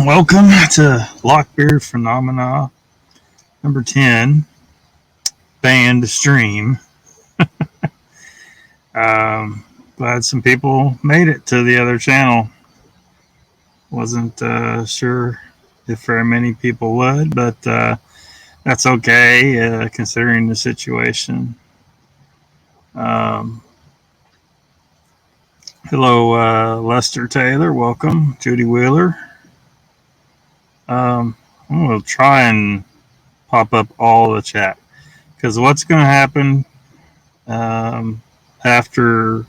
Welcome to Lockbeard Phenomena number 10, banned stream. Glad some people made it to the other channel. Wasn't sure if very many people would, but that's okay considering the situation. Hello, Lester Taylor. Welcome. Judy Wheeler. I'm going to try and pop up all the chat, because what's going to happen after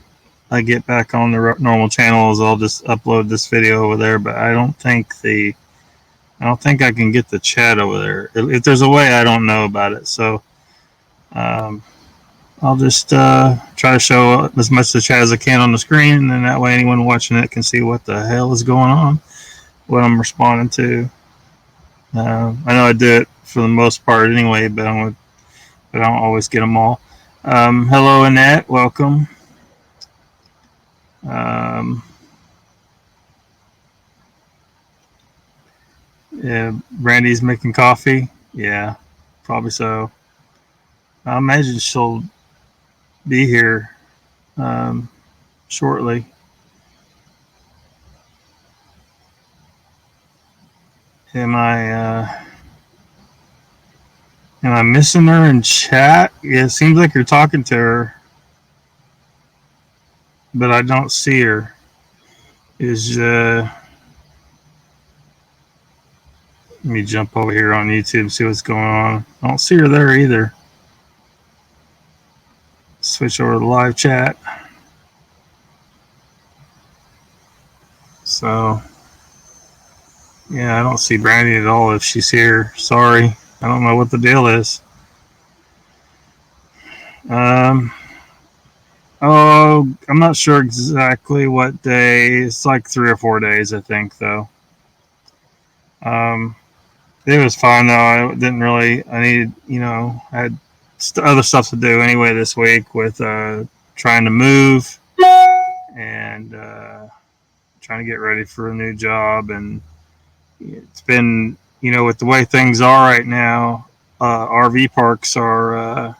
I get back on the normal channel is I'll just upload this video over there, but I don't think I can get the chat over there. If there's a way, I don't know about it. So I'll just try to show as much of the chat as I can on the screen, and then that way anyone watching it can see what the hell is going on, what I'm responding to. I know I do it for the most part anyway, but I don't always get them all. Hello, Annette. Welcome. Yeah, Brandy's making coffee. Yeah, probably so. I imagine she'll be here shortly. Am I missing her in chat? Yeah, it seems like you're talking to her, but I don't see her. Let me jump over here on YouTube and see what's going on. I don't see her there either. Switch over to the live chat. So, yeah, I don't see Brandy at all if she's here. Sorry. I don't know what the deal is. I'm not sure exactly what day. It's like 3 or 4 days, I think, though. It was fine, though. I needed, I had other stuff to do anyway this week with trying to move and trying to get ready for a new job. And it's been, with the way things are right now, RV parks are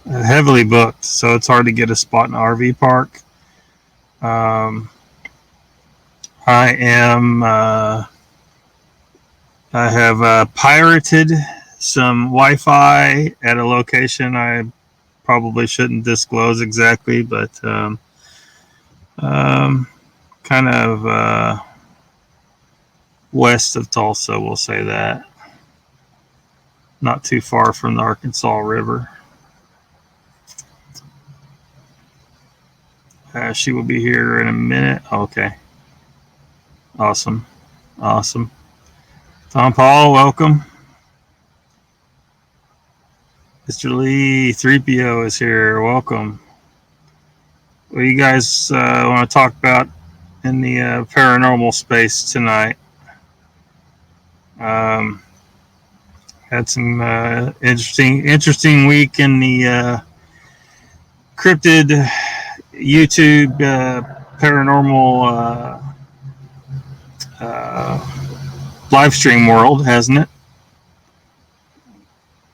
heavily booked, so it's hard to get a spot in an RV park. I have pirated some Wi-Fi at a location I probably shouldn't disclose exactly, but kind of west of Tulsa, we'll say that. Not too far from the Arkansas River. She will be here in a minute. Okay. Awesome. Tom Paul, welcome. Mr. Lee 3PO is here. Welcome. What do you guys want to talk about in the paranormal space tonight? Had some interesting week in the cryptid YouTube paranormal live stream world, hasn't it?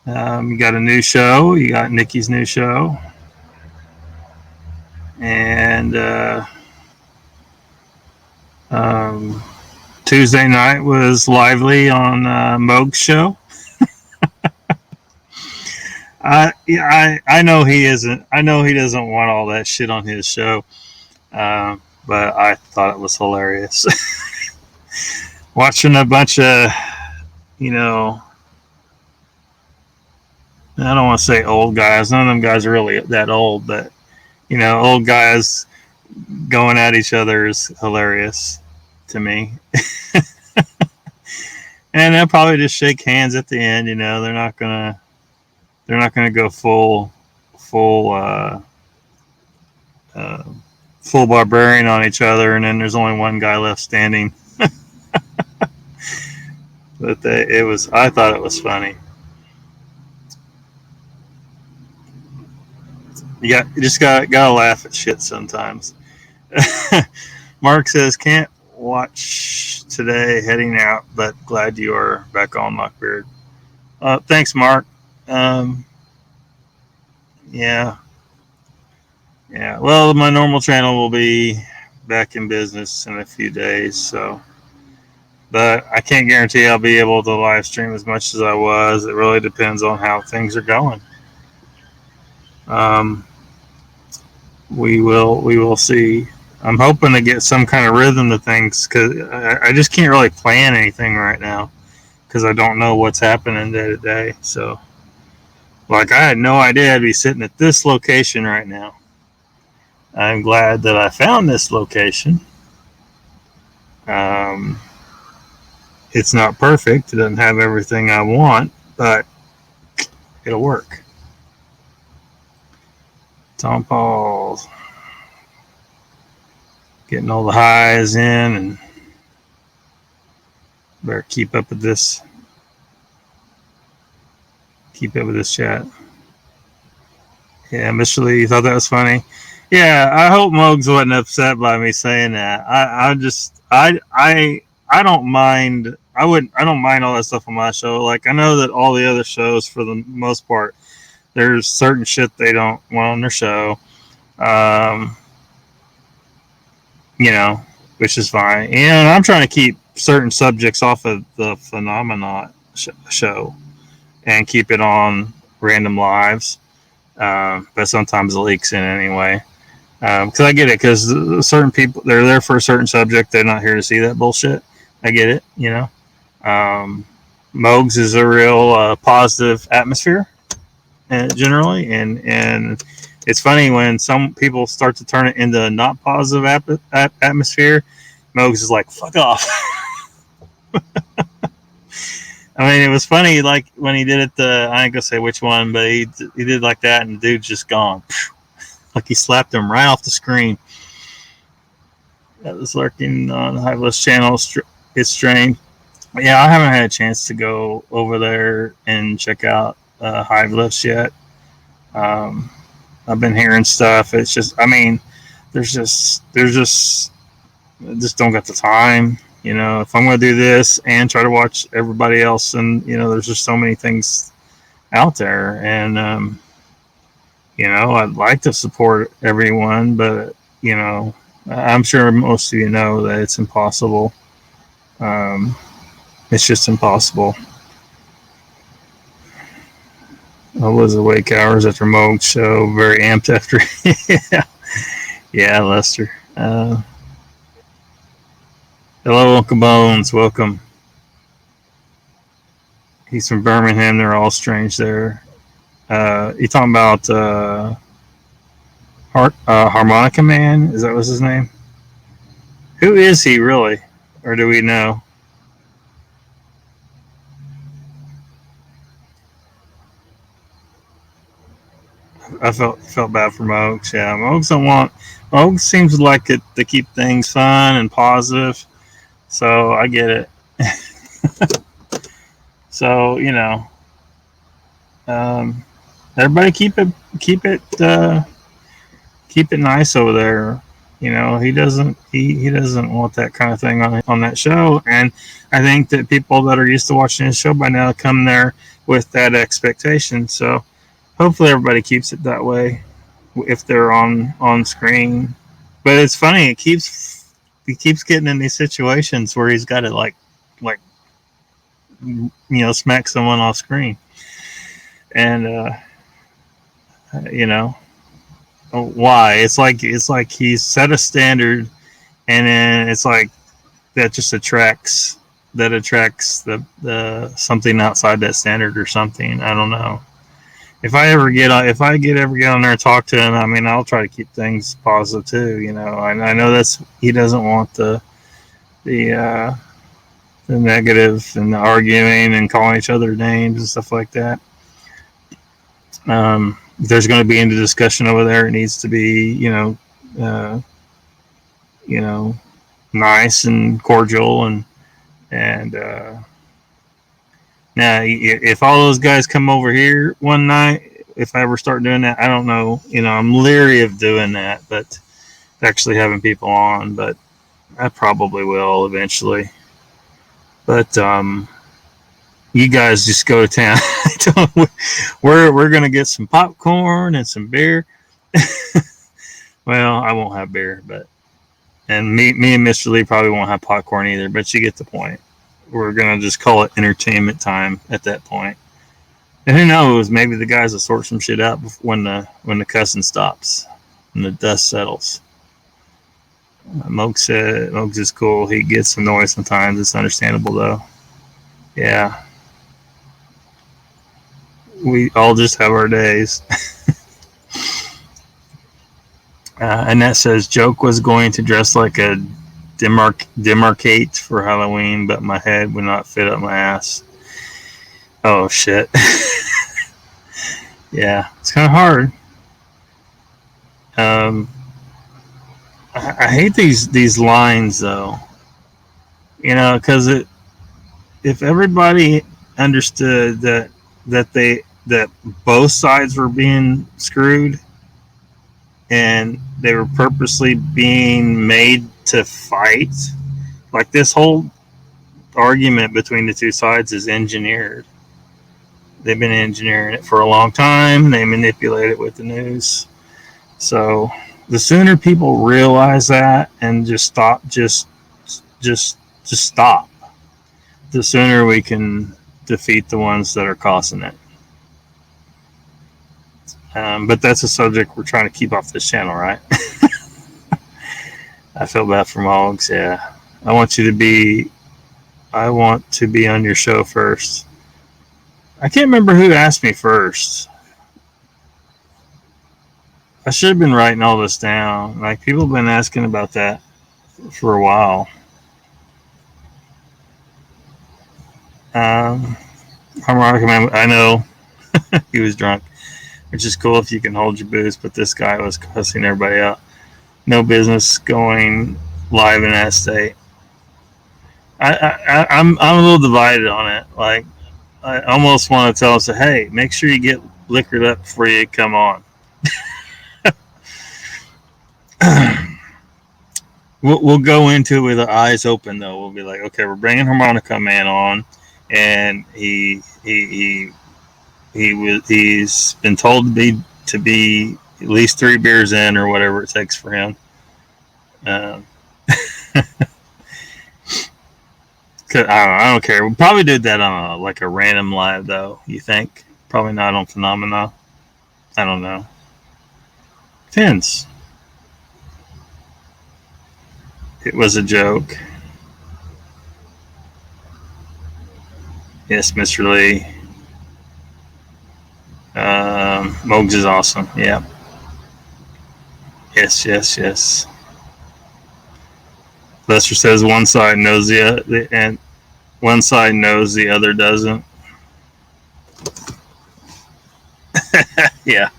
You got a new show. You got Nikki's new show. And Tuesday night was lively on Moog's show. I know he isn't. I know he doesn't want all that shit on his show. But I thought it was hilarious. Watching a bunch of, I don't want to say old guys. None of them guys are really that old, but, old guys going at each other is hilarious to me. And they'll probably just shake hands at the end. They're not gonna go full barbarian on each other, and then there's only one guy left standing. But I thought it was funny. You just gotta laugh at shit sometimes. Mark says, can't watch today heading out, but glad you are back on, Lockbeard. Thanks, Mark. Um, yeah. Yeah. Well, my normal channel will be back in business in a few days, so. But I can't guarantee I'll be able to live stream as much as I was. It really depends on how things are going. Um, we will see. I'm hoping to get some kind of rhythm to things because I just can't really plan anything right now because I don't know what's happening day to day. So, like, I had no idea I'd be sitting at this location right now. I'm glad that I found this location. It's not perfect. It doesn't have everything I want, but it'll work. Tom Paul's getting all the highs in, and better keep up with this. Keep up with this chat. Yeah, Mr. Lee, you thought that was funny? Yeah, I hope Mogs wasn't upset by me saying that. I don't mind. I don't mind all that stuff on my show. Like, I know that all the other shows, for the most part, there's certain shit they don't want on their show. Which is fine. And I'm trying to keep certain subjects off of the Phenomena show and keep it on Random Lives. But sometimes it leaks in anyway. Because I get it, because certain people, they're there for a certain subject. They're not here to see that bullshit. I get it, Mogs is a real positive atmosphere, generally. And it's funny when some people start to turn it into a not positive atmosphere. Mogs is like, fuck off. I mean, it was funny, like, when he did it, I ain't gonna say which one, but he did like that, and the dude's just gone. Like he slapped him right off the screen. That was lurking on the Hive List channel. It's strange. Yeah, I haven't had a chance to go over there and check out Hive List yet. I've been hearing stuff. It's just, I mean, there's just I just don't got the time. If I'm going to do this and try to watch everybody else, and there's just so many things out there, and I'd like to support everyone, but I'm sure most of you know that it's impossible. It's just impossible. I was awake hours after Moog's show, very amped after. Yeah, Lester. Hello, Uncle Bones. Welcome. He's from Birmingham. They're all strange there. You talking about Harmonica Man? Is that was his name? Who is he really? Or do we know? I felt bad for Mogs. Yeah, Mogs seems like it to keep things fun and positive. So I get it. So everybody keep it nice over there. He doesn't want that kind of thing on that show, and I think that people that are used to watching his show by now come there with that expectation. So hopefully everybody keeps it that way if they're on screen. But it's funny, he keeps getting in these situations where he's got to like smack someone off screen, and why? It's like he's set a standard, and then it's like that just attracts the something outside that standard or something. I don't know. If I ever get on there and talk to him, I mean, I'll try to keep things positive too. I know he doesn't want the negative and the arguing and calling each other names and stuff like that. If there's going to be any discussion over there, it needs to be, nice and cordial, and now if all those guys come over here one night, if I ever start doing that, I don't know. I'm leery of doing that, but actually having people on, but I probably will eventually. But you guys just go to town. We're gonna get some popcorn and some beer. Well, I won't have beer, but and me and Mr. Lee probably won't have popcorn either. But you get the point. We're gonna just call it entertainment time at that point. And who knows? Maybe the guys will sort some shit out when the cussing stops and the dust settles. Moke said Moke is cool. He gets some noise sometimes. It's understandable though. Yeah. We all just have our days. Annette says Joke was going to dress like a demarcate for Halloween, but my head would not fit up my ass. Oh shit. Yeah, it's kind of hard. I hate these lines though. You know, because if everybody understood that both sides were being screwed and they were purposely being made to fight, like this whole argument between the two sides is engineered. They've been engineering it for a long time. They manipulate it with the news. So the sooner people realize that and just stop, just stop, the sooner we can defeat the ones that are causing it. But that's a subject we're trying to keep off this channel, right? I feel bad for Moggs. Yeah, I want to be on your show first. I can't remember who asked me first. I should have been writing all this down. Like, people have been asking about that for a while. I know he was drunk, which is cool if you can hold your booze, but this guy was cussing everybody out. No business going live in that state. I'm a little divided on it. Like, I almost want to tell him, hey, make sure you get liquored up before you come on. We'll go into it with our eyes open, though. We'll be like, okay, we're bringing Harmonica Man on, and he's been told to be at least 3 beers in or whatever it takes for him. I don't care. We'll probably do that on a random live, though. You think? Probably not on Phenomena. I don't know. Depends. It was a joke. Yes, Mr. Lee. Mogs is awesome. Yeah. Yes. Lester says one side knows the one side knows the other doesn't. Yeah.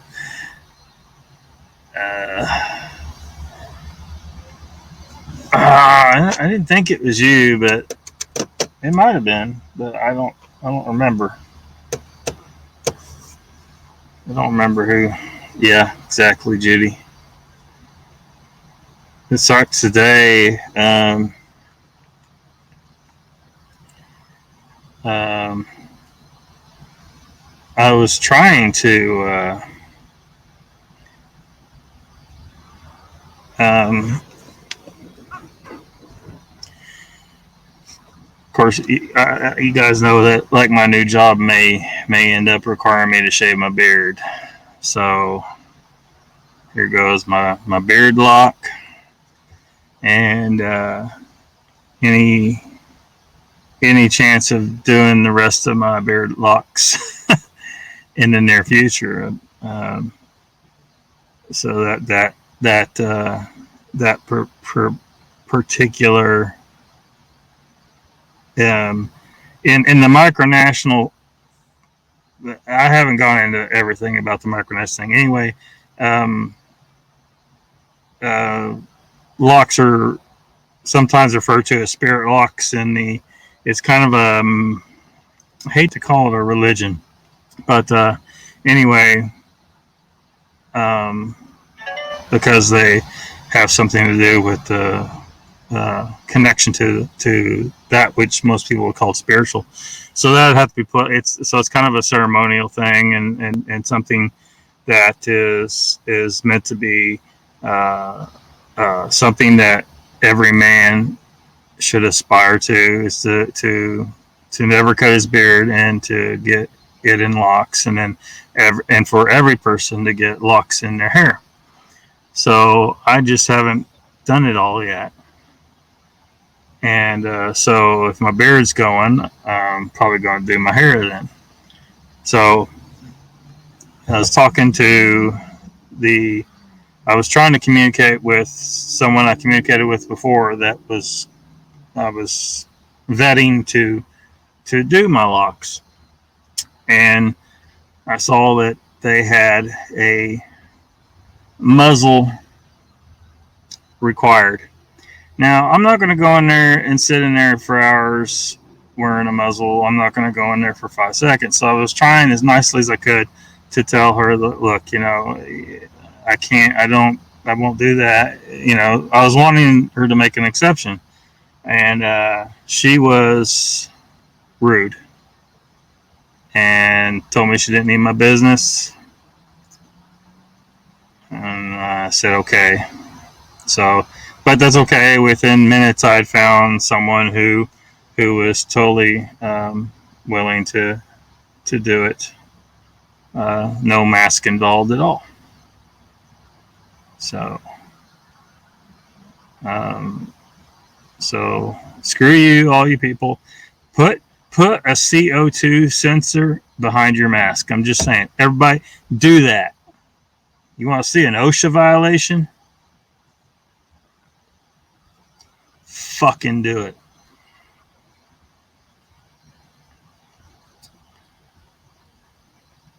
I didn't think it was you, but it might have been. But I don't remember. I don't remember who. Yeah, exactly, Judy. It sucks today. I was trying to of course, you guys know that, like, my new job may end up requiring me to shave my beard. So here goes my beard lock, and any chance of doing the rest of my beard locks in the near future. So that particular in the micronational, I haven't gone into everything about the micronational thing. Anyway, locks are sometimes referred to as spirit locks, and it's kind of I hate to call it a religion, but anyway, because they have something to do with connection to that which most people would call spiritual. So that would have to be put. It's kind of a ceremonial thing, and something that is meant to be something that every man should aspire to, is to never cut his beard and to get it in locks, and then and for every person to get locks in their hair. So I just haven't done it all yet. And so if my beard's going, I'm probably going to do my hair then. So I was talking to I was trying to communicate with someone I communicated with before that I was vetting to do my locks. And I saw that they had a muzzle required. Now, I'm not going to go in there and sit in there for hours wearing a muzzle. I'm not going to go in there for 5 seconds. So I was trying as nicely as I could to tell her, look, I can't, I won't do that. I was wanting her to make an exception. And she was rude and told me she didn't need my business. And I said, okay. So, but that's okay. Within minutes, I'd found someone who was totally willing to do it. No mask involved at all. So, so screw you, all you people. Put a CO2 sensor behind your mask. I'm just saying, everybody do that. You want to see an OSHA violation? Fucking do it.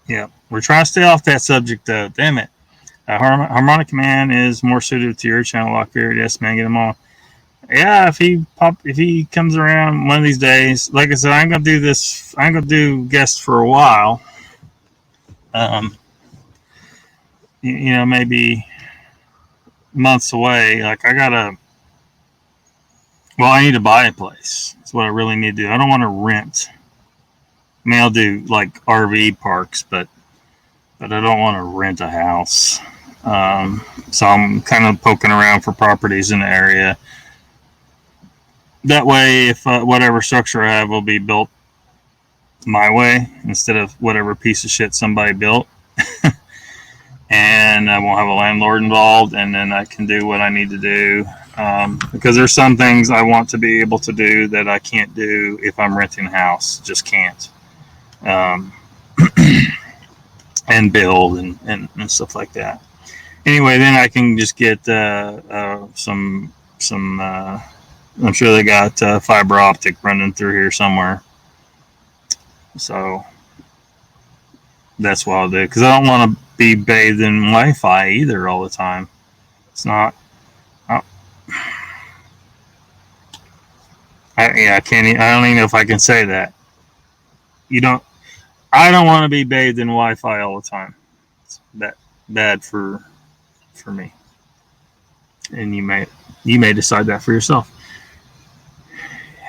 Yeah, we're trying to stay off that subject though. Damn it. Harmonic Man is more suited to your channel, Lockbeard. Yes, man, get him on. Yeah, if he comes around one of these days, like I said, I'm gonna do this. I'm gonna do guests for a while. Maybe months away. Like I need to buy a place. That's what I really need to do. I don't want to rent. I mean, I'll do like RV parks, but I don't want to rent a house. So I'm kind of poking around for properties in the area. That way, if whatever structure I have will be built my way instead of whatever piece of shit somebody built. And I won't have a landlord involved, and then I can do what I need to do. Because there's some things I want to be able to do that I can't do if I'm renting a house. Just can't. And build and stuff like that. Anyway, then I can just get some I'm sure they got fiber optic running through here somewhere. So that's what I'll do, because I don't want to be bathed in Wi-Fi either all the time. It's not. I can't. I don't even know if I can say that. I don't want to be bathed in Wi-Fi all the time. It's bad for me. And you may decide that for yourself.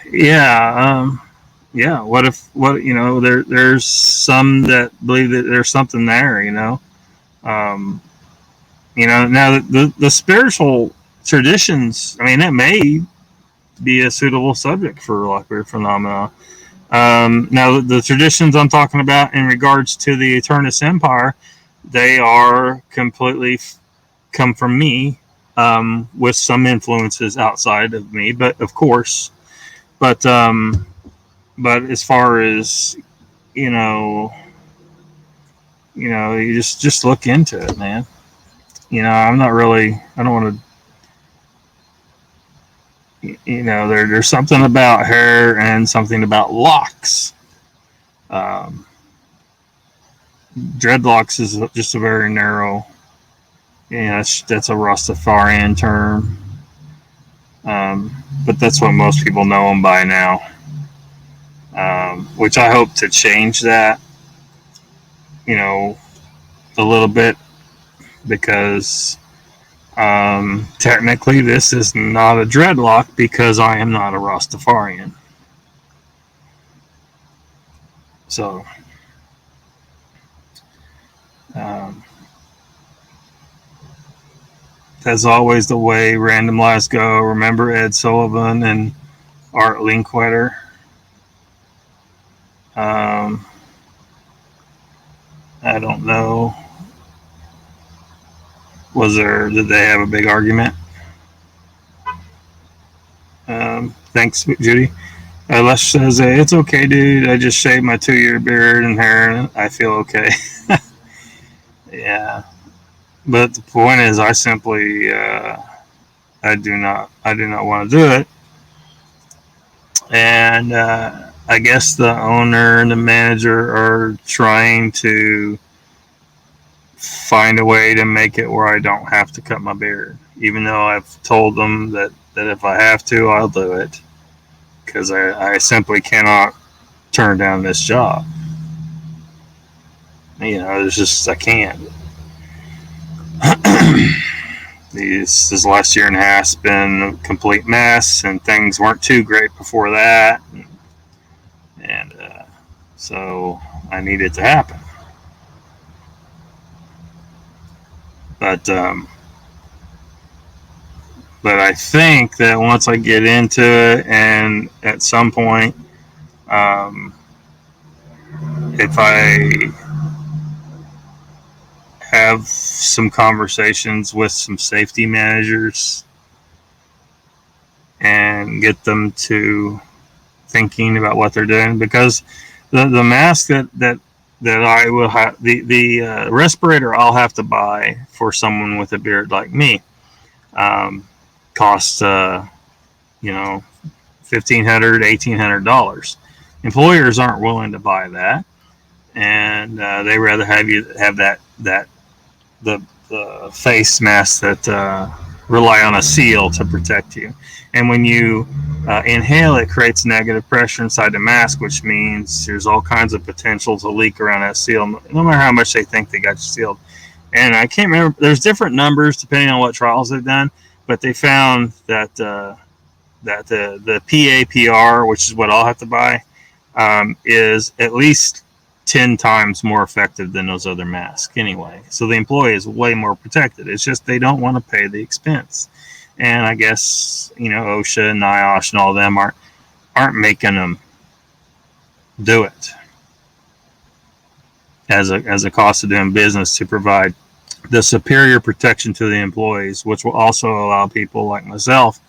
Yeah. What there's some that believe that there's something there. Now the spiritual traditions. I mean, that may be a suitable subject for Lockbeard phenomena. Now, the traditions I'm talking about in regards to the Eternus Empire, they are completely come from me, with some influences outside of me, but of course, but as far as you just look into it, man. I don't want to. There's something about hair and something about locks. Dreadlocks is just a very narrow, that's a Rastafarian term. But that's what most people know them by now. Which I hope to change that, a little bit, because Technically, this is not a dreadlock because I am not a Rastafarian. So, um, as always, the way random lives go. Remember Ed Sullivan and Art Linkletter. I don't know. Did they have a big argument? Thanks, Judy. Les says, it's okay, dude. I just shaved my 2-year beard and hair and I feel okay. Yeah. But the point is, I simply, I do not want to do it. And I guess the owner and the manager are trying to find a way to make it where I don't have to cut my beard, even though I've told them that if I have to, I'll do it, because I simply cannot turn down this job. There's just, I can't. This last year and a half has been a complete mess, and things weren't too great before that, and so I need it to happen. But I think that once I get into it, and at some point, if I have some conversations with some safety managers and get them to thinking about what they're doing, because the mask that I will have, the respirator I'll have to buy for someone with a beard like me, costs $1,500, $1,800. Employers aren't willing to buy that, and they rather have you have the face masks that rely on a seal to protect you. And when you inhale, it creates negative pressure inside the mask, which means there's all kinds of potential to leak around that seal, no matter how much they think they got you sealed. And I can't remember, there's different numbers depending on what trials they've done, but they found that the PAPR, which is what I'll have to buy, is at least 10 times more effective than those other masks anyway. So the employee is way more protected. It's just they don't want to pay the expense. And I guess, OSHA and NIOSH and all of them aren't making them do it as a cost of doing business to provide the superior protection to the employees, which will also allow people like myself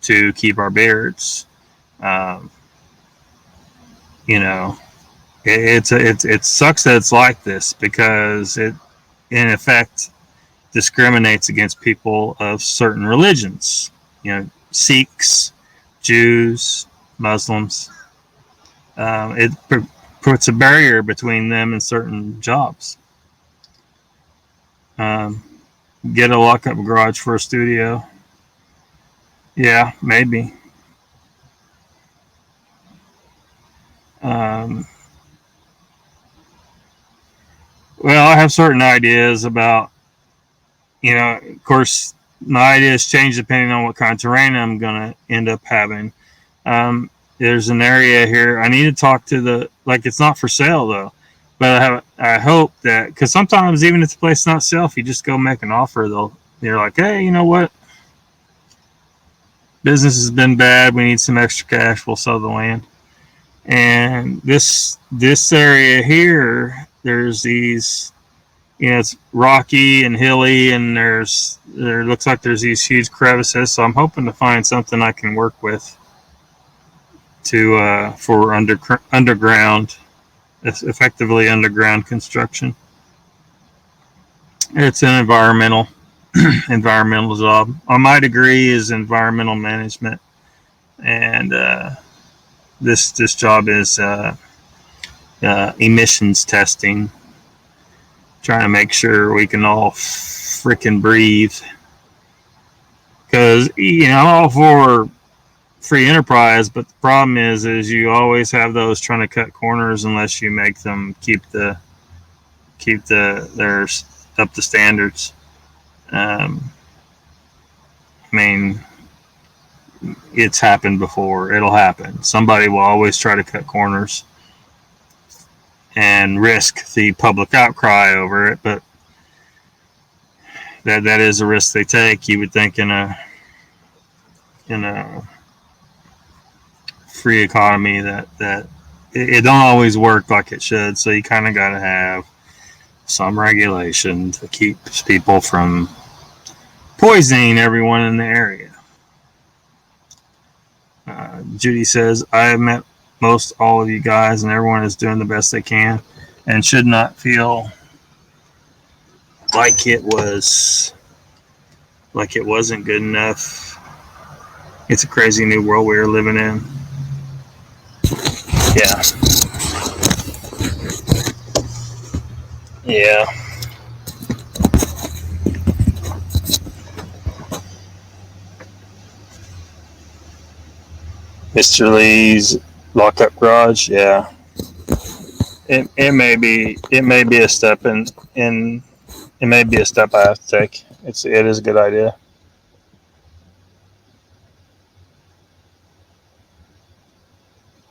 to keep our beards. It sucks that it's like this, because it, in effect, discriminates against people of certain religions. Sikhs, Jews, Muslims. It puts a barrier between them and certain jobs. Get a lock-up garage for a studio. Yeah, maybe. Well, I have certain ideas about, of course, my ideas change depending on what kind of terrain I'm going to end up having. There's an area here. I need to talk to it's not for sale though, but I hope that, because sometimes even if the place is not sale, if you just go make an offer, they're like, hey, you know what? Business has been bad. We need some extra cash. We'll sell the land. And this area here, there's these, it's rocky and hilly, and there looks like there's these huge crevices. So I'm hoping to find something I can work with for underground, effectively underground construction. It's an environmental job. My degree is environmental management, and this job is emissions testing, trying to make sure we can all freaking breathe. Because I'm all for free enterprise, but the problem is you always have those trying to cut corners unless you make them keep their up to standards. mean, it's happened before. It'll happen. Somebody will always try to cut corners and risk the public outcry over it, but that is a risk they take. You would think in a free economy that it don't always work like it should. So you kind of got to have some regulation to keep people from poisoning everyone in the area. Judy says, I have met most all of you guys, and everyone is doing the best they can and should not feel like it wasn't good enough. It's a crazy new world we are living in. Yeah. Yeah. Mr. Lee's lockup garage, yeah. It may be a step in it may be a step I have to take. It is a good idea.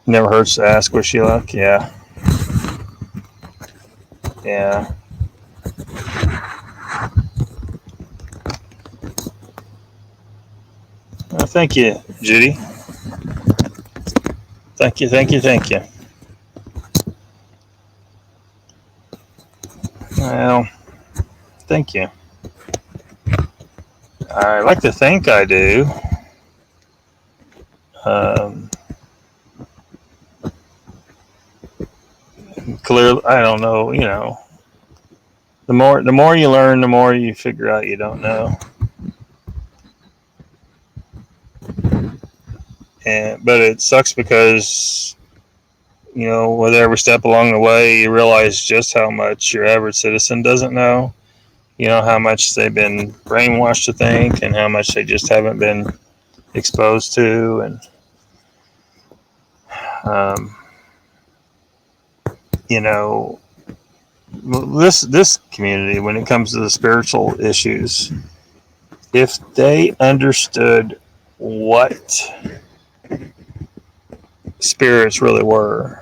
Never hurts to ask, wish you luck. Yeah. Yeah. Well, thank you, Judy. Thank you. Well, thank you. I like to think I do. Clearly, I don't know. You know, the more you learn, the more you figure out you don't know. But it sucks because, you know, with every step along the way, you realize just how much your average citizen doesn't know. You know, how much they've been brainwashed to think and how much they just haven't been exposed to. And, you know, this community, when it comes to the spiritual issues, if they understood what spirits really were,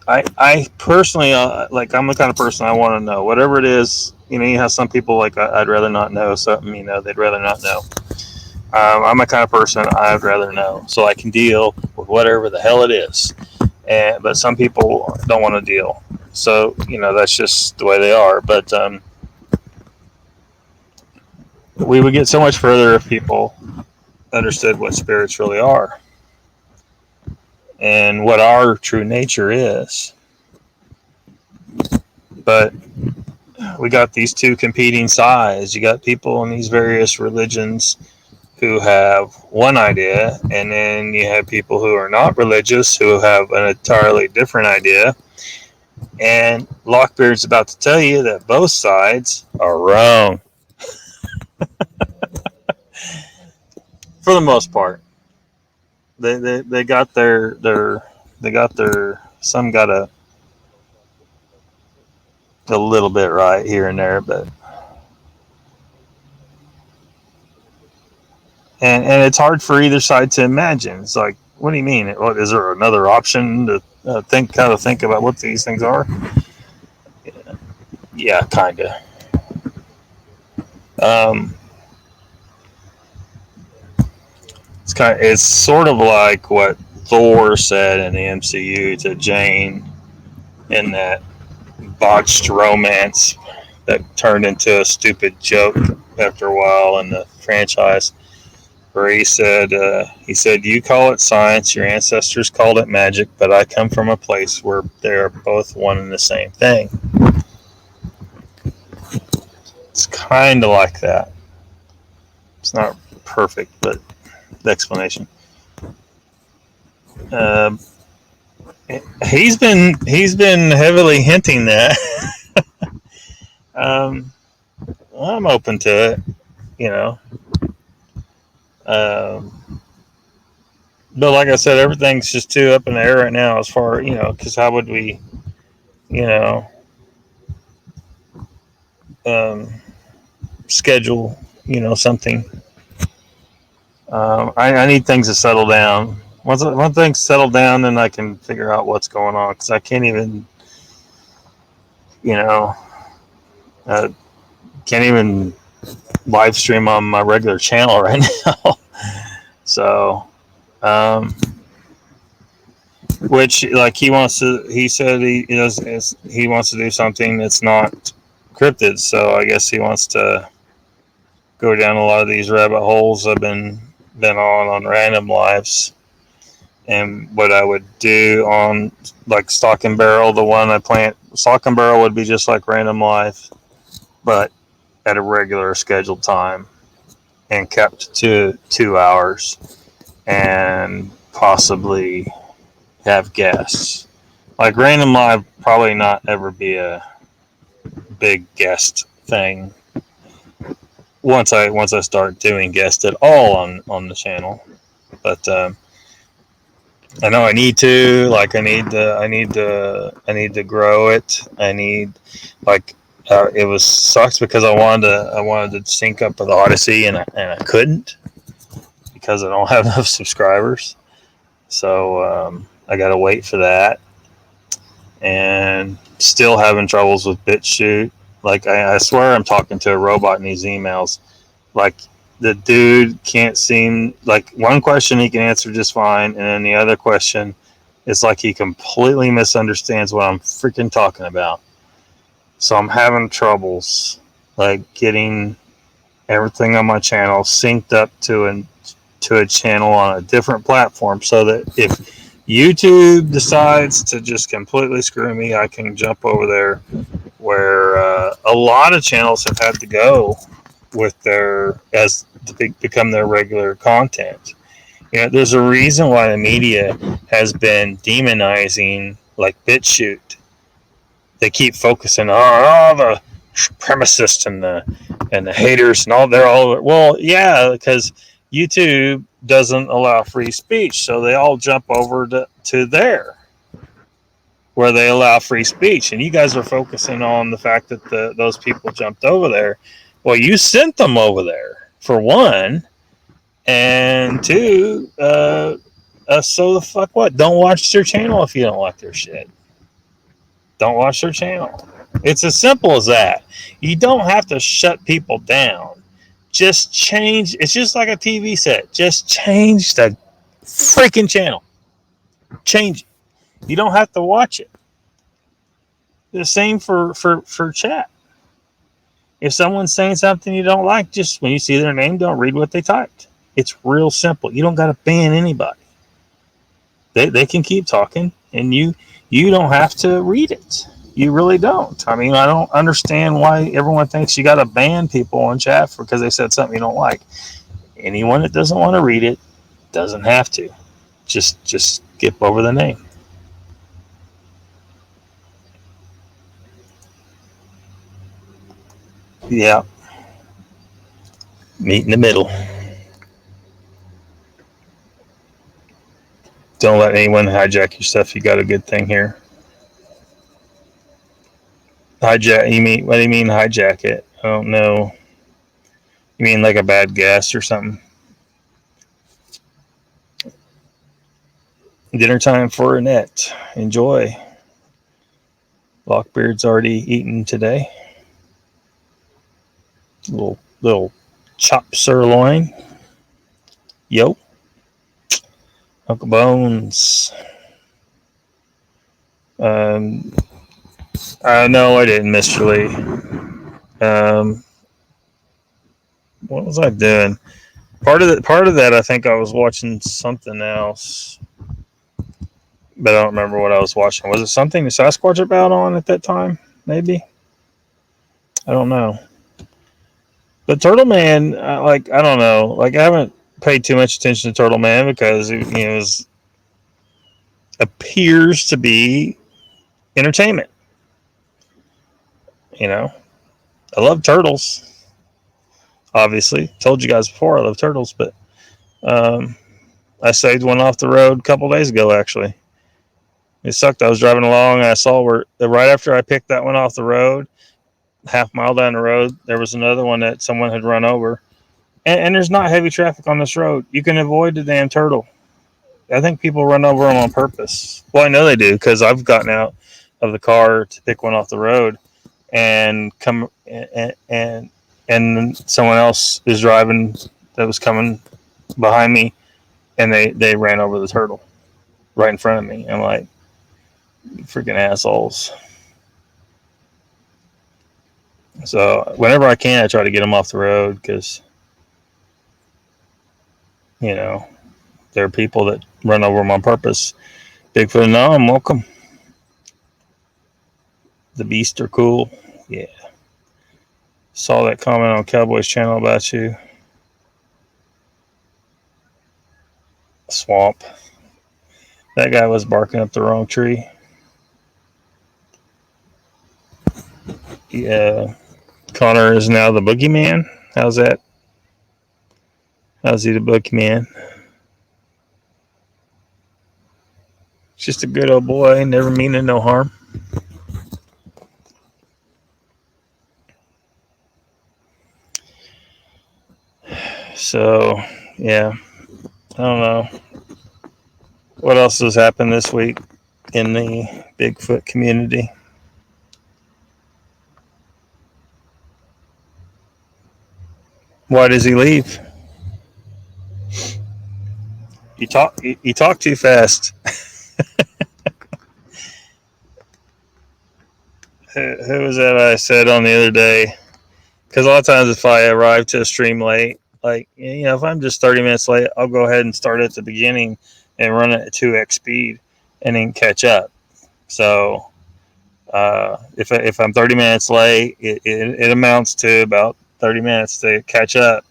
I personally, like, I'm the kind of person I want to know whatever it is. You know, you have some people like, I'd rather not know something. You know, they'd rather not know. I'm the kind of person I'd rather know, so I can deal with whatever the hell it is. But some people don't want to deal. So, you know, that's just the way they are. But we would get so much further if people understood what spirits really are and what our true nature is. But we got these two competing sides. You got people in these various religions who have one idea, and then you have people who are not religious who have an entirely different idea. And Lockbeard's about to tell you that both sides are wrong. For the most part. They got their some got a little bit right here and there, but and it's hard for either side to imagine. It's like, what do you mean? What, is there another option to think about what these things are? Yeah, kind of. It's sort of like what Thor said in the MCU to Jane in that botched romance that turned into a stupid joke after a while in the franchise, where he said, you call it science, your ancestors called it magic, but I come from a place where they're both one and the same thing. It's kind of like that. It's not perfect, but the explanation. He's been heavily hinting that. I'm open to it, you know. But like I said, everything's just too up in the air right now as far, you know, because how would we, you know, schedule something. I need things to settle down. Once things settle down, then I can figure out what's going on, because I can't even, you know, uh, can't even live stream on my regular channel right now. So, which, like, he said he wants to do something that's not cryptid. So I guess he wants to go down a lot of these rabbit holes I've been on random lives. And what I would do on, like, Stock and Barrel, the one I plant, Stock and Barrel would be just like Random Life, but at a regular scheduled time and kept to 2 hours, and possibly have guests. Like Random Live, probably not ever be a big guest thing once I start doing guests at all on the channel. But I know I need to, like, I need to grow it. I need, like, it was sucks because I wanted to sync up with Odyssey, and I couldn't because I don't have enough subscribers. So I got to wait for that, and still having troubles with BitChute. Like, I swear I'm talking to a robot in these emails. Like, the dude can't seem, like, one question he can answer just fine, and then the other question, it's like he completely misunderstands what I'm freaking talking about. So I'm having troubles, like, getting everything on my channel synced up to a channel on a different platform, so that if YouTube decides to just completely screw me, I can jump over there, where a lot of channels have had to go with become their regular content. There's a reason why the media has been demonizing, like, BitChute. They keep focusing on the supremacists and the haters, and they're all, well, yeah, because YouTube doesn't allow free speech, so they all jump over to there, where they allow free speech. And you guys are focusing on the fact that those people jumped over there. Well, you sent them over there, for one, and two, so the fuck what? Don't watch their channel if you don't like their shit. Don't watch their channel. It's as simple as that. You don't have to shut people down. Just change. It's just like a TV set. Just change the freaking channel. Change it. You don't have to watch it. The same for chat. If someone's saying something you don't like, just when you see their name, don't read what they typed. It's real simple. You don't got to ban anybody. They can keep talking, and you don't have to read it. You really don't. I mean, I don't understand why everyone thinks you got to ban people on chat because they said something you don't like. Anyone that doesn't want to read it doesn't have to. Just skip over the name. Yeah. Meet in the middle. Don't let anyone hijack your stuff. You got a good thing here. Hijack? What do you mean hijack it? I don't know. You mean like a bad guess or something? Dinner time for Annette. Enjoy. Lockbeard's already eaten today. Little chopped sirloin. Yo. Uncle Bones. No, I didn't, Mr. Lee. What was I doing? Part of that, I think I was watching something else, but I don't remember what I was watching. Was it something the Sasquatch about on at that time? Maybe. I don't know. But Turtle Man, like, I don't know. Like, I haven't paid too much attention to Turtle Man because it appears to be entertainment. I love turtles. Obviously, told you guys before I love turtles, but I saved one off the road a couple days ago. Actually, it sucked. I was driving along and I saw where right after I picked that one off the road, half mile down the road, there was another one that someone had run over. And there's not heavy traffic on this road. You can avoid the damn turtle. I think people run over them on purpose. Well, I know they do because I've gotten out of the car to pick one off the road and come and someone else is driving that was coming behind me, and they ran over the turtle right in front of me. I'm like, you freaking assholes. So whenever I can, I try to get them off the road because, you know, there are people that run over them on purpose. Bigfoot, no, I'm welcome. The beasts are cool. Yeah. Saw that comment on Cowboys channel about you. Swamp. That guy was barking up the wrong tree. Yeah. Connor is now the boogeyman. How's that? How's he the boogeyman? Just a good old boy, never meaning no harm. So, yeah. I don't know. What else has happened this week in the Bigfoot community? Why does he leave? You talk too fast. Who was that I said on the other day? Because a lot of times if I arrive to a stream late, like, you know, if I'm just 30 minutes late, I'll go ahead and start at the beginning and run it at 2x speed and then catch up. So if I'm 30 minutes late, it amounts to about 30 minutes to catch up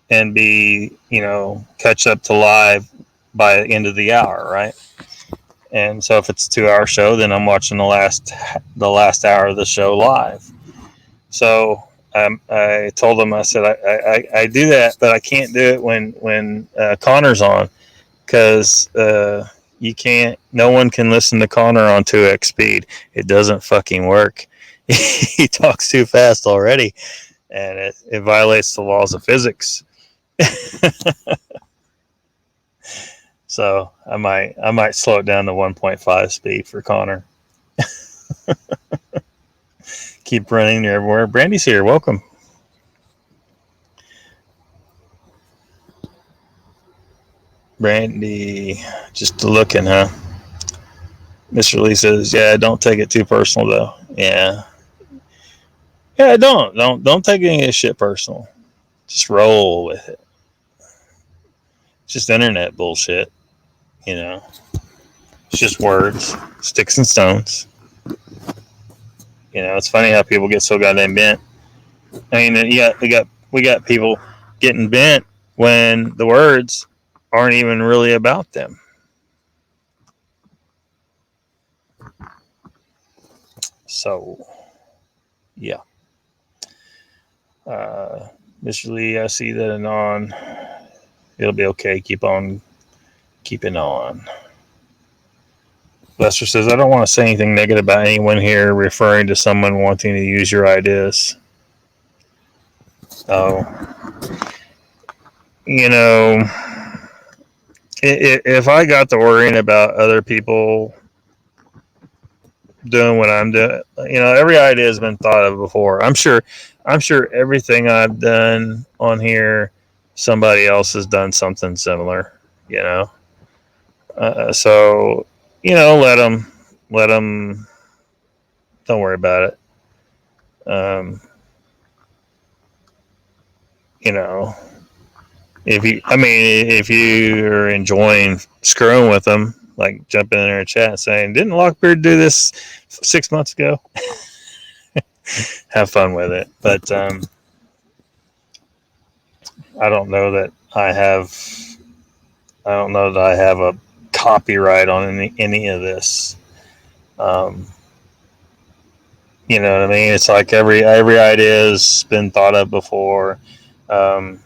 and be, you know, catch up to live by the end of the hour, right? And so if it's a 2-hour show, then I'm watching the last hour of the show live. So I told them, I said, I do that, but I can't do it when Connor's on, because you can't. No one can listen to Connor on 2x speed. It doesn't fucking work. He talks too fast already, and it violates the laws of physics. So I might slow it down to 1.5 speed for Connor. Keep running everywhere. Brandy's here. Welcome. Brandy, just looking, huh? Mr. Lee says, "Yeah, don't take it too personal, though." Yeah, don't take any of this shit personal. Just roll with it. It's just internet bullshit, you know. It's just words, sticks and stones. You know, it's funny how people get so goddamn bent. I mean, we got people getting bent when the words aren't even really about them. So, yeah. Mr. Lee, I see that anon. It'll be okay. Keep on keeping on. Lester says, I don't want to say anything negative about anyone here, referring to someone wanting to use your ideas. Oh, you know, if I got to worrying about other people doing what I'm doing, you know, every idea has been thought of before. I'm sure everything I've done on here, somebody else has done something similar, you know. So, you know, let them, don't worry about it. You know, if you're enjoying screwing with them, like jumping in their chat saying, "Didn't Lockbeard do this 6 months ago?" Have fun with it. But I don't know that I have a copyright on any of this. You know what I mean? It's like every idea has been thought of before. And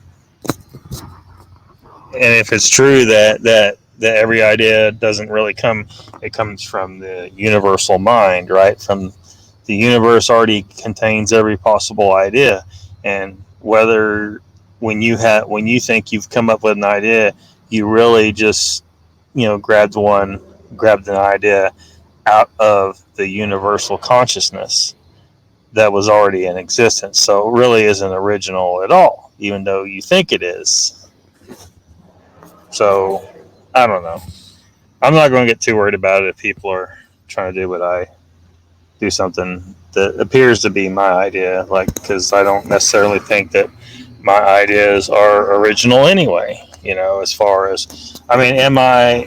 if it's true that every idea doesn't really come, it comes from the universal mind, right? From the universe already contains every possible idea, and whether when you think you've come up with an idea, you really just grabbed an idea out of the universal consciousness that was already in existence. So it really isn't original at all, even though you think it is. So I don't know. I'm not going to get too worried about it if people are trying to do something that appears to be my idea, because I don't necessarily think that my ideas are original anyway. As far as, I mean, am I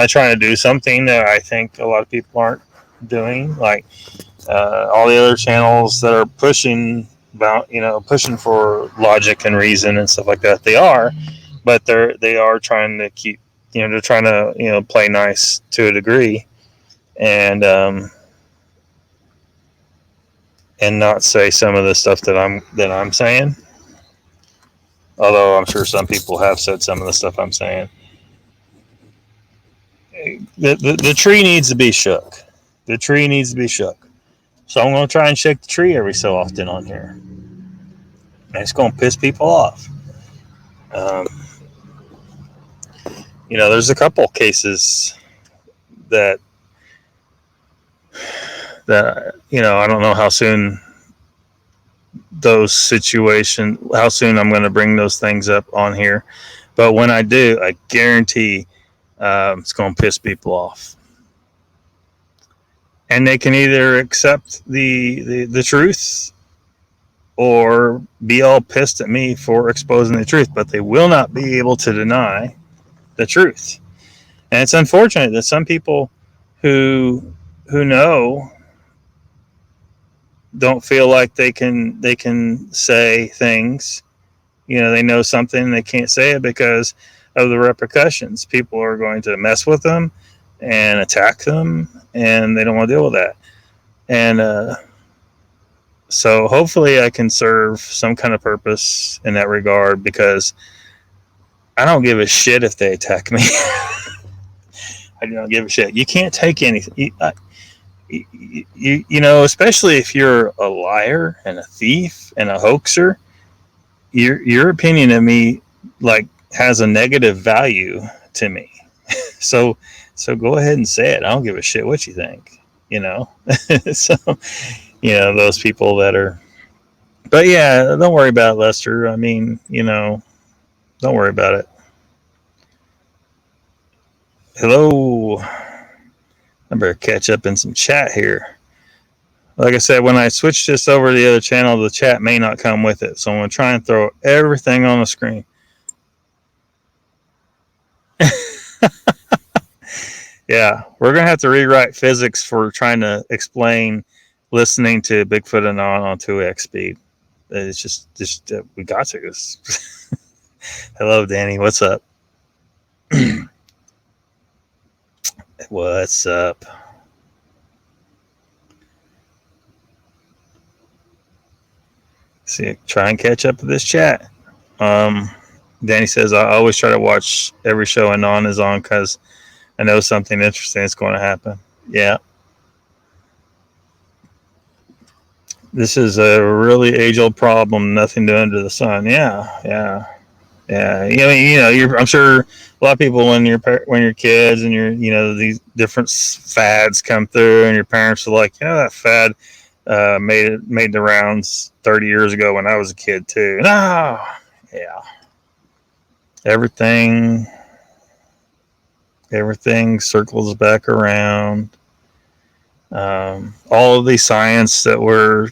trying to do something that I think a lot of people aren't doing? Like all the other channels that are pushing for logic and reason and stuff like that, they are, but they are trying to keep, they're trying to play nice to a degree, and not say some of the stuff that I'm saying. Although I'm sure some people have said some of the stuff I'm saying. The tree needs to be shook. The tree needs to be shook. So I'm going to try and shake the tree every so often on here. And it's going to piss people off. There's a couple cases that I don't know how soon how soon I'm going to bring those things up on here. But when I do, I guarantee it's going to piss people off. And they can either accept the truth or be all pissed at me for exposing the truth, but they will not be able to deny the truth. And it's unfortunate that some people who know don't feel like they can say things. They know something and they can't say it because of the repercussions. People are going to mess with them and attack them, and they don't want to deal with that. And so hopefully I can serve some kind of purpose in that regard, because I don't give a shit if they attack me. I don't give a shit. You can't take anything. Especially if you're a liar and a thief and a hoaxer, your opinion of me has a negative value to me. So go ahead and say it. I don't give a shit what you think. So those people that are. But yeah, don't worry about it, Lester. I mean, don't worry about it. Hello. I better catch up in some chat here. Like I said, when I switch this over to the other channel, the chat may not come with it. So I'm going to try and throw everything on the screen. Yeah, we're going to have to rewrite physics for trying to explain listening to Bigfoot Anon on 2x speed. It's just we got to. Hello, Danny. What's up? What's up? See, try and catch up with this chat. Danny says, I always try to watch every show Anon is on because I know something interesting is going to happen. Yeah. This is a really age-old problem, nothing new under the sun. Yeah. I'm sure a lot of people when you're kids and these different fads come through, and your parents are like, that fad made the rounds 30 years ago when I was a kid too. No, yeah. Everything circles back around. All of the science that we're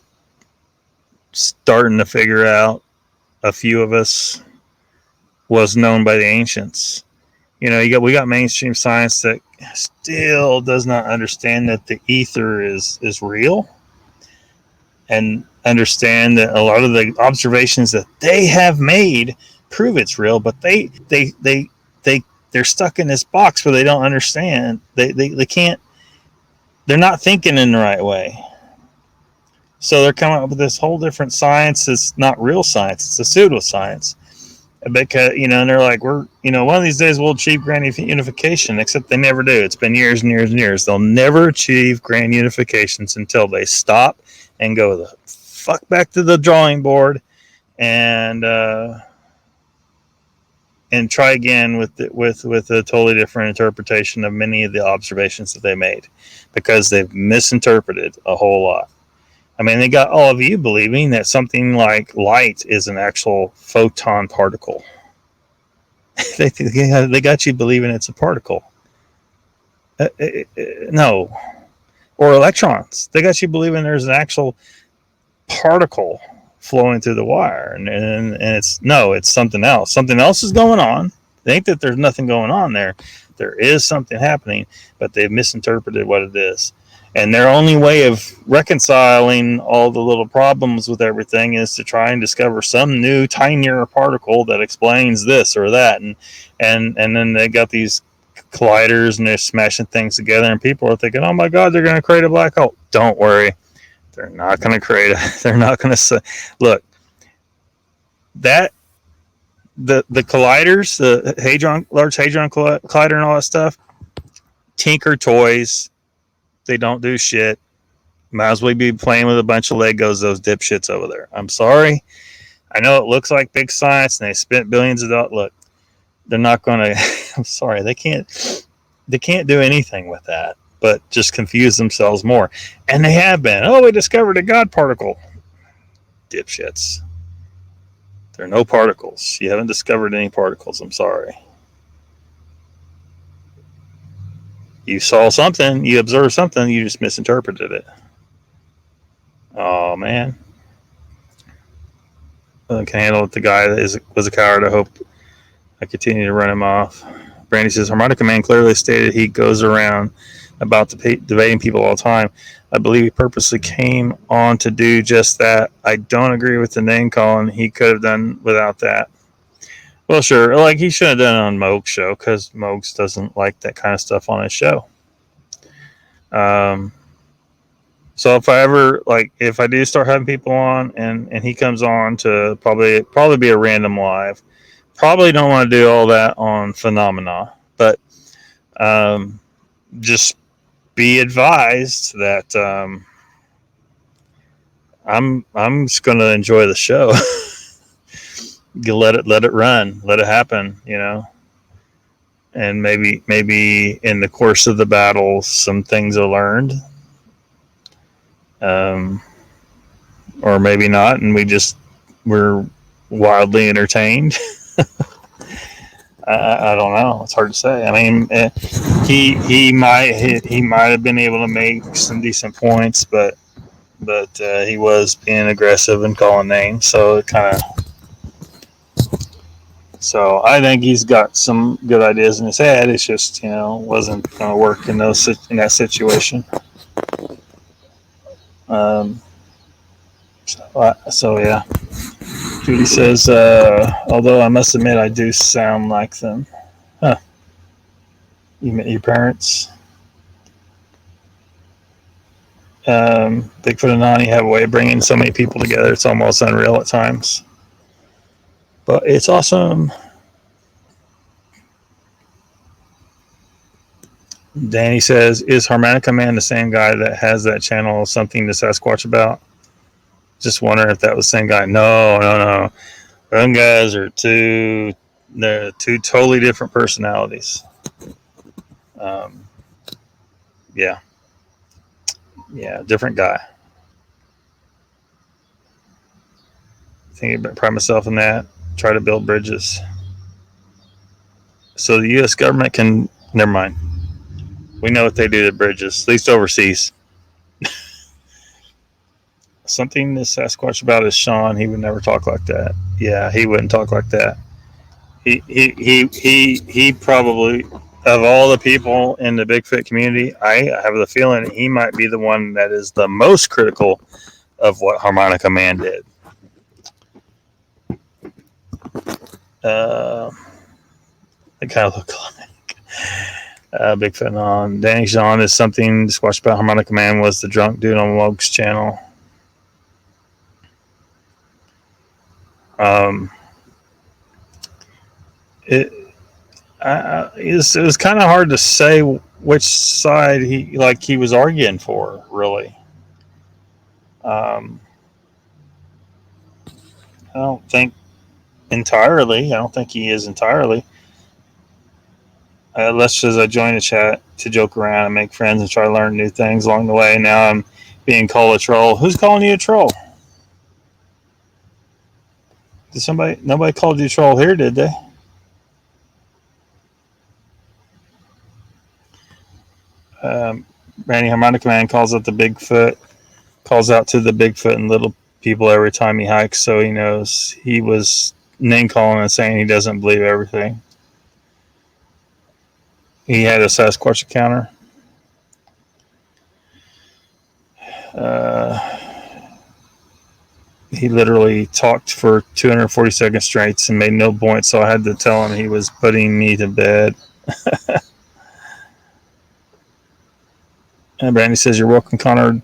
starting to figure out, a few of us, was known by the ancients. We got mainstream science that still does not understand that the ether is real, and understand that a lot of the observations that they have made prove it's real, but they're stuck in this box where they don't understand. They can't. They're not thinking in the right way. So they're coming up with this whole different science that's not real science. It's a pseudoscience. Because, and they're like, one of these days we'll achieve grand unification, except they never do. It's been years and years and years. They'll never achieve grand unifications until they stop and go the fuck back to the drawing board and try again with a totally different interpretation of many of the observations that they made, because they've misinterpreted a whole lot. I mean, they got all of you believing that something like light is an actual photon particle. They got you believing it's a particle. No. Or electrons. They got you believing there's an actual particle flowing through the wire. And it's something else. Something else is going on. They think that there's nothing going on there. There is something happening, but they've misinterpreted what it is. And their only way of reconciling all the little problems with everything is to try and discover some new tinier particle that explains this or that. And then they got these colliders and they're smashing things together, and people are thinking, oh my God, they're going to create a black hole. Don't worry. They're not going to create it. They're not going to say, look, that the colliders, the Large Hadron Collider and all that stuff, tinker toys. They don't do shit. Might as well be playing with a bunch of Legos, those dipshits over there. I'm sorry. I know it looks like big science and they spent billions of dollars. Look, they're not going to, I'm sorry, they can't do anything with that, but just confuse themselves more. And they have been. Oh, we discovered a God particle. Dipshits. There are no particles. You haven't discovered any particles. I'm sorry. You saw something, you observed something, you just misinterpreted it. Oh, man. I can handle it. The guy that was a coward. I hope I continue to run him off. Brandy says, Harmonica Man clearly stated he goes around about debating people all the time. I believe he purposely came on to do just that. I don't agree with the name calling. He could have done without that. Well, sure. Like, he should have done it on Moog's show, because Moog's doesn't like that kind of stuff on his show. So if I do start having people on and he comes on to probably be a random live, probably don't want to do all that on Phenomena, but just be advised that I'm just going to enjoy the show. You let it run, let it happen, and maybe in the course of the battle some things are learned, or maybe not, and we're wildly entertained. I don't know. It's hard to say. I mean, he might have been able to make some decent points, but he was being aggressive and calling names, so it kind of. So I think he's got some good ideas in his head. It's just, wasn't going to work in that situation. So yeah. Judy says, although I must admit I do sound like them. Huh. You met your parents? Bigfoot and Nani have a way of bringing so many people together. It's almost unreal at times. But it's awesome. Danny says, is Harmonica Man the same guy that has that channel, Something to Sasquatch About? Just wondering if that was the same guy. No. Them guys are they're two totally different personalities. Yeah, different guy. Thinking about pride myself in that. Try to build bridges. So the U.S. government can. Never mind. We know what they do to bridges, at least overseas. Something to Sasquatch About is Sean. He would never talk like that. Yeah, he wouldn't talk like that. He probably, of all the people in the Bigfoot community, I have the feeling he might be the one that is the most critical of what Harmonica Man did. They kind of look like Bigfoot on Danny Jean is Something to Squash About Harmonica Man was the drunk dude on Woke's channel. It was kind of hard to say which side he was arguing for, really. I don't think entirely. I don't think he is entirely. Let's just join a chat to joke around and make friends and try to learn new things along the way. Now I'm being called a troll. Who's calling you a troll? Did somebody? Nobody called you a troll here, did they? Randy Harmonica Man calls out the Bigfoot. Calls out to the Bigfoot and little people every time he hikes, so he knows he was name calling and saying he doesn't believe everything. He had a Sasquatch encounter. He literally talked for 240 seconds straight and made no point, so I had to tell him he was putting me to bed. And Brandy says, "You're welcome, Connor.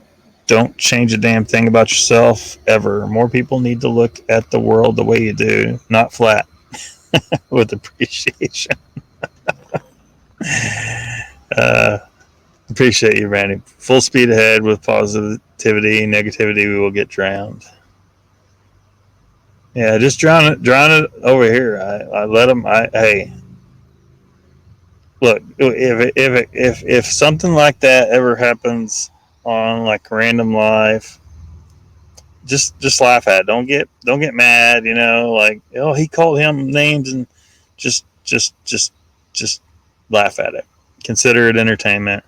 Don't change a damn thing about yourself, ever. More people need to look at the world the way you do, not flat." With appreciation. Appreciate you, Randy. Full speed ahead with positivity. Negativity, we will get drowned. Yeah, just drown it over here. I let them. Hey, look, if something like that ever happens on like random live, just laugh at it. Don't get mad. Like, oh, he called him names, and just laugh at it. Consider it entertainment.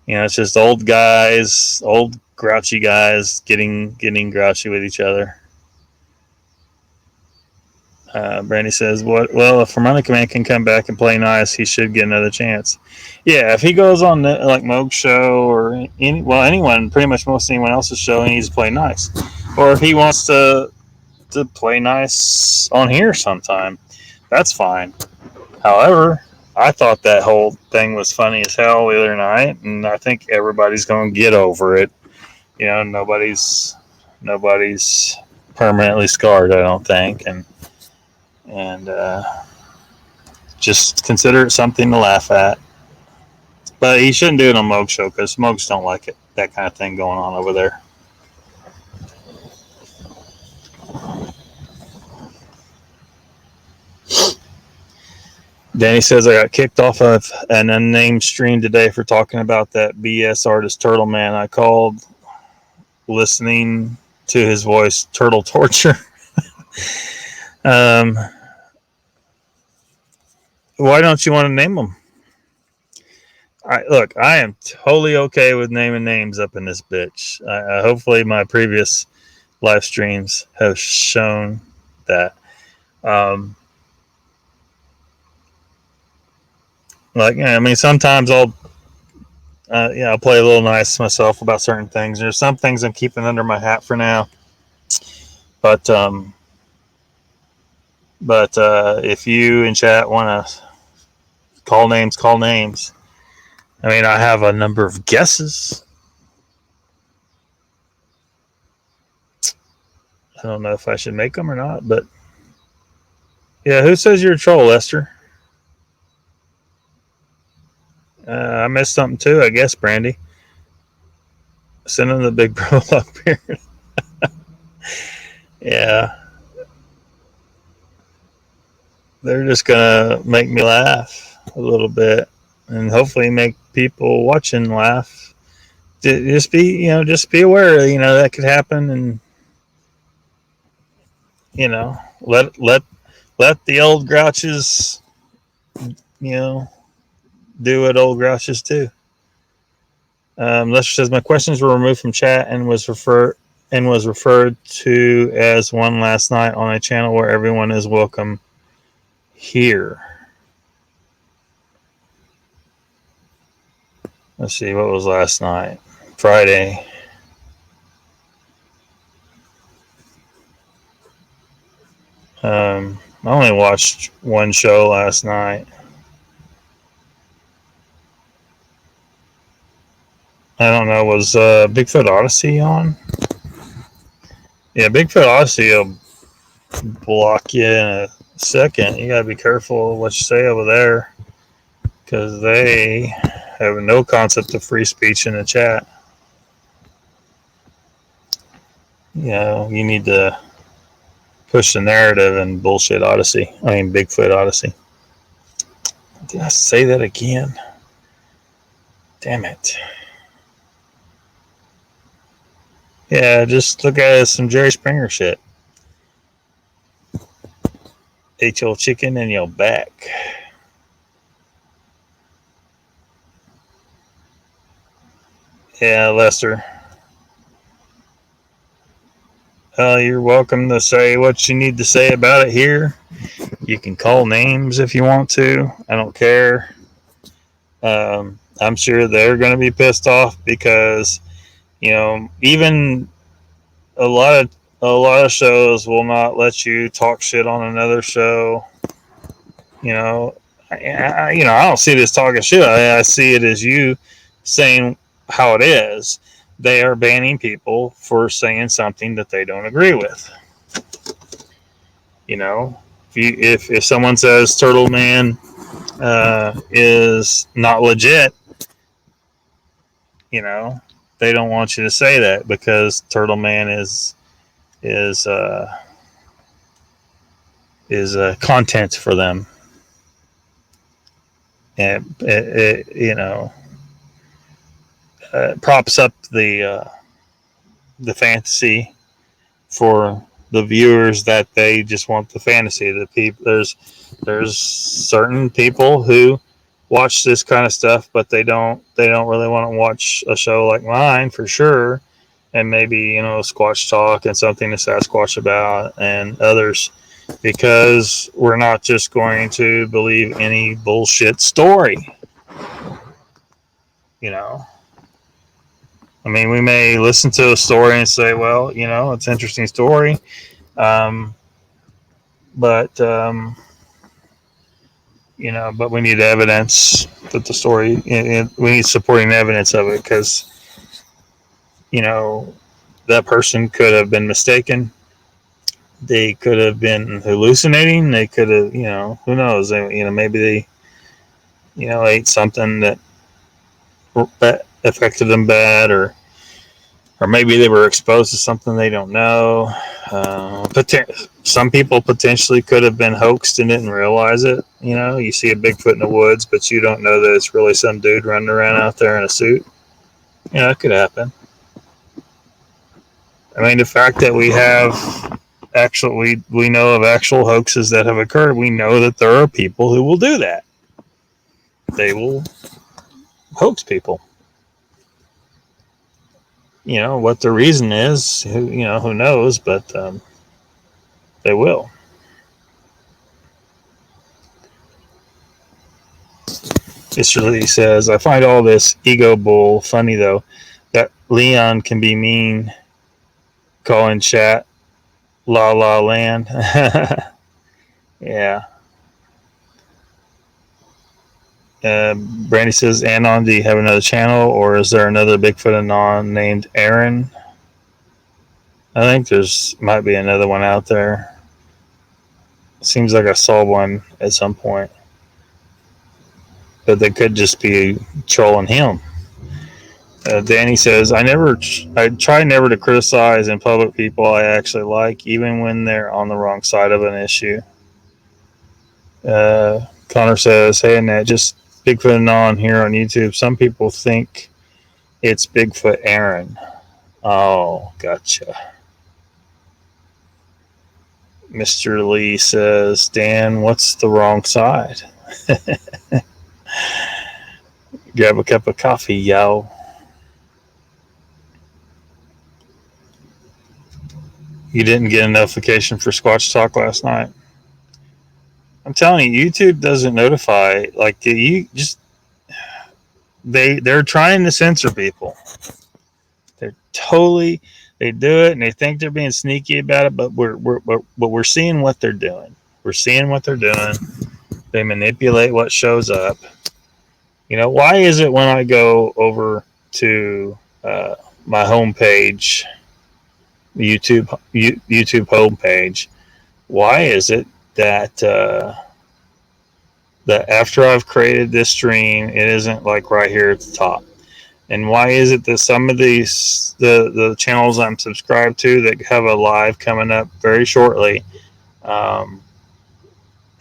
It's just old grouchy guys getting grouchy with each other. Brandy says, "What? Well, if Harmonica Man can come back and play nice, he should get another chance." Yeah, if he goes on like Moog's show or anyone, pretty much most anyone else's show, he needs to play nice. Or if he wants to play nice on here sometime, that's fine. However, I thought that whole thing was funny as hell the other night, and I think everybody's going to get over it. Nobody's permanently scarred, I don't think, and just consider it something to laugh at. But he shouldn't do it on Moog's show because Moogs don't like it. That kind of thing going on over there. Danny says, "I got kicked off of an unnamed stream today for talking about that BS artist Turtle Man. I called listening to his voice turtle torture." Why don't you want to name them? Look, I am totally okay with naming names up in this bitch. Hopefully my previous live streams have shown that. Sometimes I'll play a little nice myself about certain things. There's some things I'm keeping under my hat for now. But if you in chat want to call names. I have a number of guesses. I don't know if I should make them or not, but yeah, who says you're a troll, Lester? I missed something too, I guess, Brandy. Send him the big bro Lockbeard. Yeah. They're just gonna make me laugh a little bit and hopefully make people watching laugh. Just be aware, that could happen, and let the old grouches, do what old grouches do. Lester says, "My questions were removed from chat and was referred to as one last night on a channel where everyone is welcome here." Let's see, what was last night? Friday. I only watched one show last night. I don't know, was Bigfoot Odyssey on? Yeah, Bigfoot Odyssey will block you in a second. You gotta be careful of what you say over there, because they have no concept of free speech in the chat. You need to push the narrative in bullshit Odyssey. I mean, Bigfoot Odyssey. Did I say that again? Damn it. Yeah, just look at some Jerry Springer shit. Ate your chicken in your back. Yeah, Lester. You're welcome to say what you need to say about it here. You can call names if you want to. I don't care. I'm sure they're going to be pissed off because, even a lot of shows will not let you talk shit on another show. I don't see this talking shit. I see it as you saying how it is. They are banning people for saying something that they don't agree with. If someone says Turtle Man is not legit, they don't want you to say that because Turtle Man is content for them, and it props up the fantasy for the viewers that they just want the fantasy. The people there's certain people who watch this kind of stuff, but they don't really want to watch a show like mine for sure, and maybe Squatch Talk and something to Sasquatch about and others, because we're not just going to believe any bullshit story. I mean, we may listen to a story and say, well, it's an interesting story, but we need evidence that the story, we need supporting evidence of it, because, that person could have been mistaken. They could have been hallucinating. They could have, who knows? Maybe they, ate something that affected them bad, or maybe they were exposed to something they don't know. Some people potentially could have been hoaxed and didn't realize it. You see a Bigfoot in the woods, but you don't know that it's really some dude running around out there in a suit. It could happen. I mean, the fact that we have we know of actual hoaxes that have occurred, we know that there are people who will do that. They will hoax people. What the reason is, who knows, but they will. Mr. Lee says, I find all this ego bull funny, though, that Leon can be mean, calling chat La La Land. Yeah. Brandy says, Anon, do you have another channel, or is there another Bigfoot Anon named Aaron? I think might be another one out there. Seems like I saw one at some point, but they could just be trolling him. Danny says, I try never to criticize in public people I actually like, even when they're on the wrong side of an issue. Connor says, hey Annette, just Bigfoot Anon here on YouTube. Some people think it's Bigfoot Aaron. Oh, gotcha. Mr. Lee says, Dan, what's the wrong side? Grab a cup of coffee, yo. You didn't get a notification for Squatch Talk last night? I'm telling you, YouTube doesn't notify. Like, they're trying to censor people. They do it, and they think they're being sneaky about it, but we're seeing what they're doing. We're seeing what they're doing. They manipulate what shows up. Why is it when I go over to my homepage, YouTube homepage, why is it that after I've created this stream, it isn't like right here at the top? And why is it that some of these the channels I'm subscribed to that have a live coming up very shortly, um,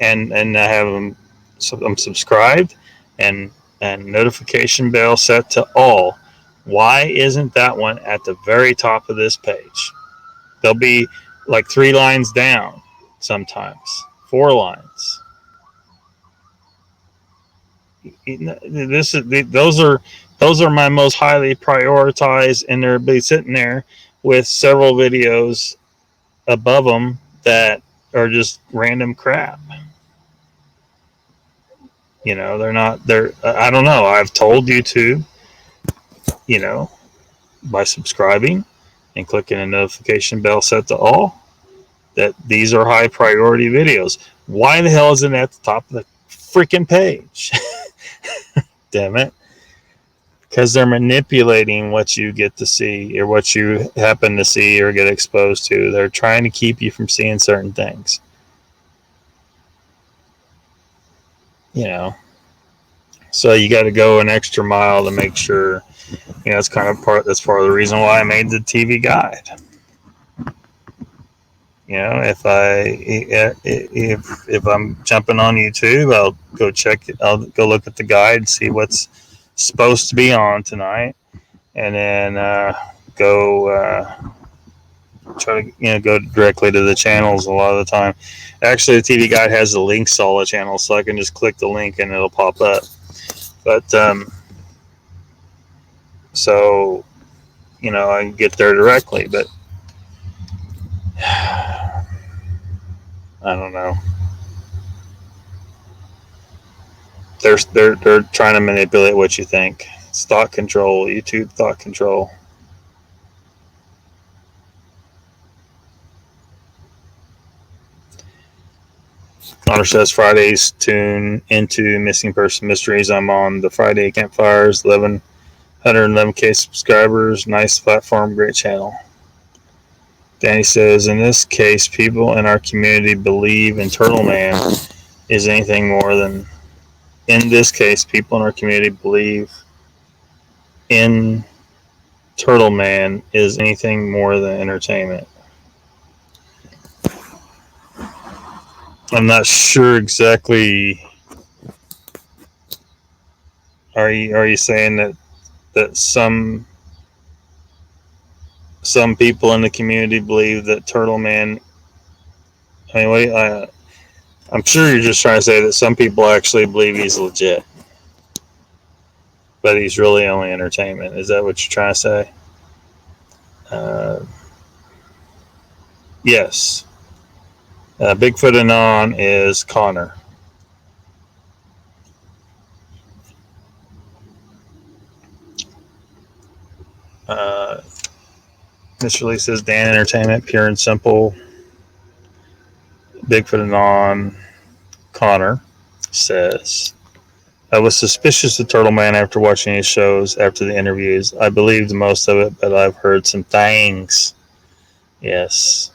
and I have them, so I'm subscribed and notification bell set to all. Why isn't that one at the very top of this page? They'll be like 3 lines down, sometimes 4 lines. Those are my most highly prioritized, and they'll be sitting there with several videos above them that are just random crap. They're I don't know. I've told YouTube, by subscribing and clicking a notification bell set to all, that these are high priority videos. Why the hell isn't it at the top of the freaking page? Damn it. Because they're manipulating what you get to see or what you happen to see or get exposed to. They're trying to keep you from seeing certain things. So you got to go an extra mile to make sure. That's part of the reason why I made the TV guide. If I'm jumping on YouTube, I'll go check it. I'll go look at the guide, see what's supposed to be on tonight, and then go try to go directly to the channels. A lot of the time, actually, the TV guide has the links to all the channels, so I can just click the link and it'll pop up. But so I can get there directly, but I don't know. They're trying to manipulate what you think. It's thought control, YouTube thought control. Connor says Fridays tune into missing person mysteries. I'm on the Friday campfires, 111K subscribers, nice platform, great channel. Danny says, in this case, people in our community believe in Turtle Man is anything more than. In this case, people in our community believe in Turtle Man is anything more than entertainment. I'm not sure exactly. Are you saying that some people in the community believe that Turtle Man? I mean, I'm sure you're just trying to say that some people actually believe he's legit, but he's really only entertainment. Is that what you're trying to say? Yes. Bigfoot Anon is Connor. Mr. Lee says Dan Entertainment, pure and simple. Bigfoot Anon, Connor says, I was suspicious of Turtle Man after watching his shows after the interviews. I believed most of it, but I've heard some things. Yes.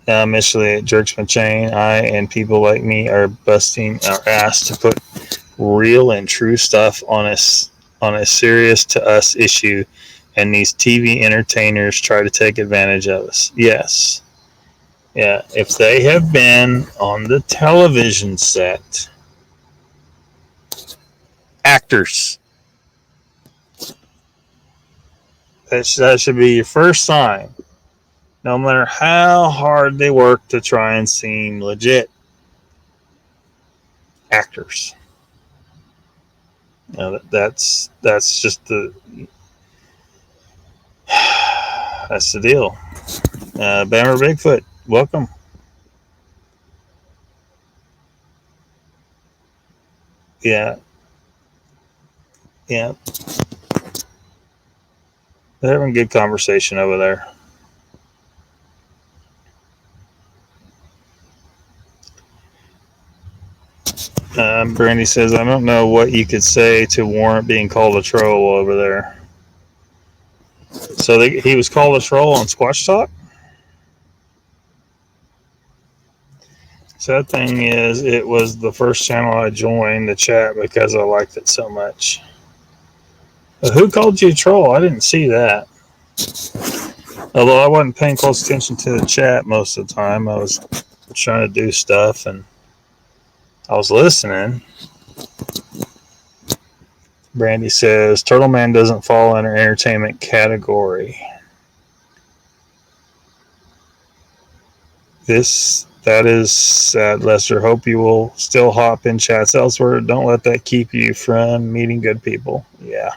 Initially at Jerks My Chain, I and people like me are busting our ass to put real and true stuff on a serious to us issue, and these TV entertainers try to take advantage of us. Yes. Yeah, if they have been on the television set, actors, that should be your first sign. No matter how hard they work to try and seem legit, actors. That's just that's the deal. Bammer Bigfoot, welcome. Yeah. They're having good conversation over there. Brandy says, I don't know what you could say to warrant being called a troll over there. So he was called a troll on Squatch Talk? Sad thing is, it was the first channel I joined the chat because I liked it so much. But who called you a troll? I didn't see that. Although I wasn't paying close attention to the chat most of the time. I was trying to do stuff and I was listening. Brandy says, Turtle Man doesn't fall in an entertainment category. That is sad, Lester. Hope you will still hop in chats elsewhere. Don't let that keep you from meeting good people. Yeah.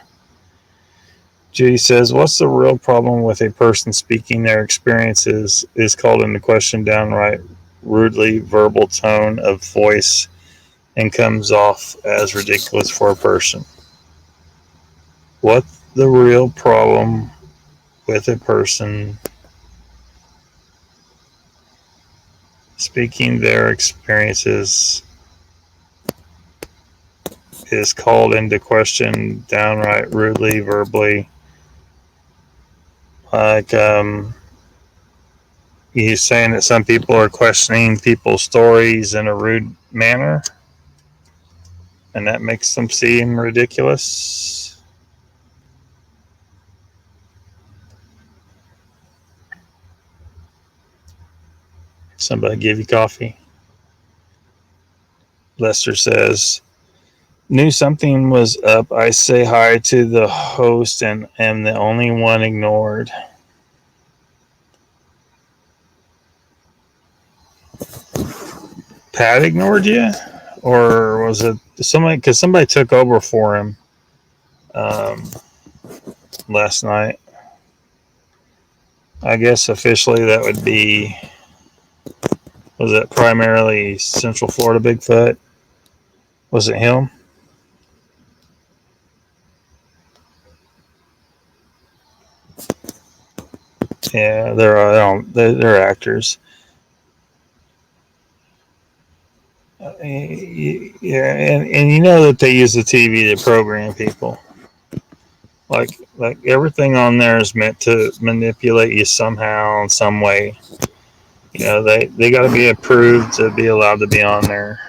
Judy says, what's the real problem with a person speaking their experiences is called into question downright rudely verbal tone of voice and comes off as ridiculous for a person. What's the real problem with a person speaking their experiences is called into question downright rudely, verbally. Like, he's saying that some people are questioning people's stories in a rude manner, and that makes them seem ridiculous. Somebody give you coffee? Lester says, knew something was up. I say hi to the host and am the only one ignored. Pat ignored you? Or was it somebody? Because somebody took over for him last night. I guess officially that would be, was it primarily Central Florida Bigfoot? Was it him? Yeah, they're actors. Yeah, and you know that they use the TV to program people. Like everything on there is meant to manipulate you somehow in some way. You know, they got to be approved to be allowed to be on there.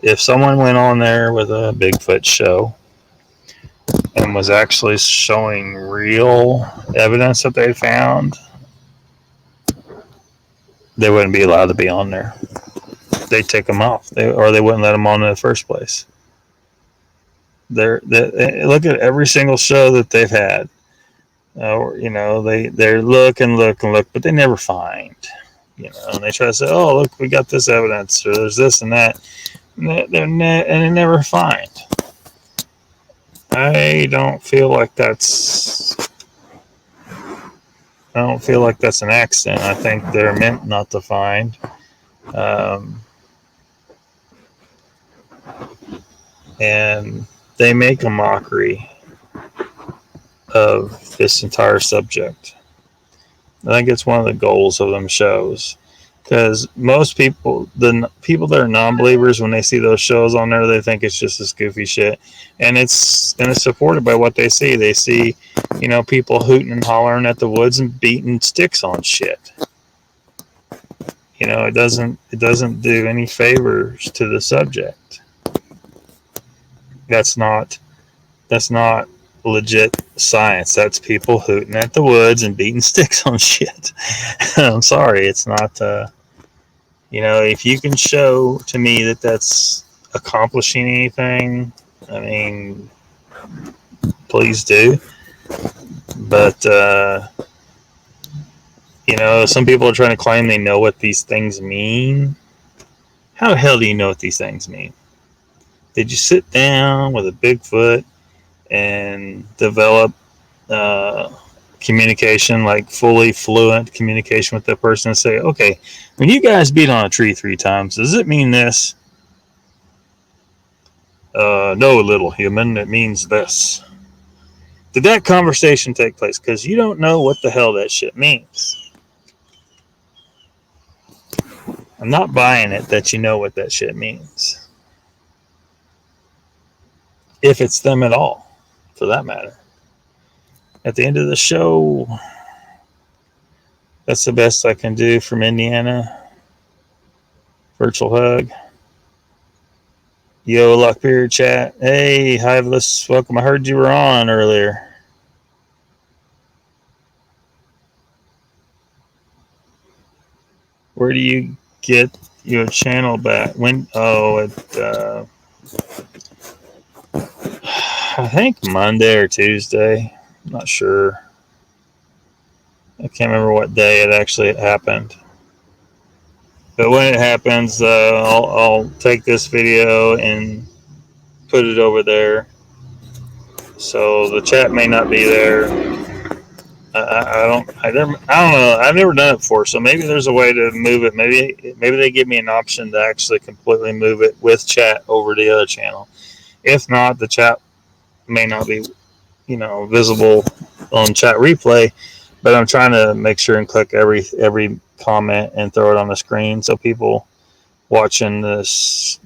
If someone went on there with a Bigfoot show and was actually showing real evidence that they found, they wouldn't be allowed to be on there. They'd take them off, or they wouldn't let them on in the first place. Look at every single show that they've had. You know, they look and look and look, but they never find. You know, and they try to say, "Oh, look, we got this evidence, or there's this and that," and they never find. I don't feel like that's an accident. I think they're meant not to find. And they make a mockery of this entire subject. I think it's one of the goals of them shows, because most people, the people that are non-believers, when they see those shows on there, they think it's just this goofy shit, and it's supported by what they see. They see, you know, people hooting and hollering at the woods and beating sticks on shit. You know, it doesn't do any favors to the subject. That's not legit science. That's people hooting at the woods and beating sticks on shit. I'm sorry, it's not. You know, if you can show to me that that's accomplishing anything, I mean, please do. But you know, some people are trying to claim they know what these things mean. How the hell do you know what these things mean? Did you sit down with a Bigfoot and develop communication, like fully fluent communication with that person, and say, okay, when you guys beat on a tree 3 times, does it mean this? No, little human, it means this. Did that conversation take place? Because you don't know what the hell that shit means. I'm not buying it that you know what that shit means. If it's them at all, for that matter. At the end of the show, that's the best I can do from Indiana. Virtual hug. Yo, Lockbeard chat. Hey, Hiveless, welcome. I heard you were on earlier. Where do you get your channel back? When? Oh, I think Monday or Tuesday. I'm not sure. I can't remember what day it actually happened. But when it happens, I'll take this video and put it over there. So the chat may not be there. I don't know. I've never done it before, so maybe there's a way to move it. Maybe they give me an option to actually completely move it with chat over to the other channel. If not, the chat may not be, visible on chat replay. But I'm trying to make sure and click every comment and throw it on the screen so people watching this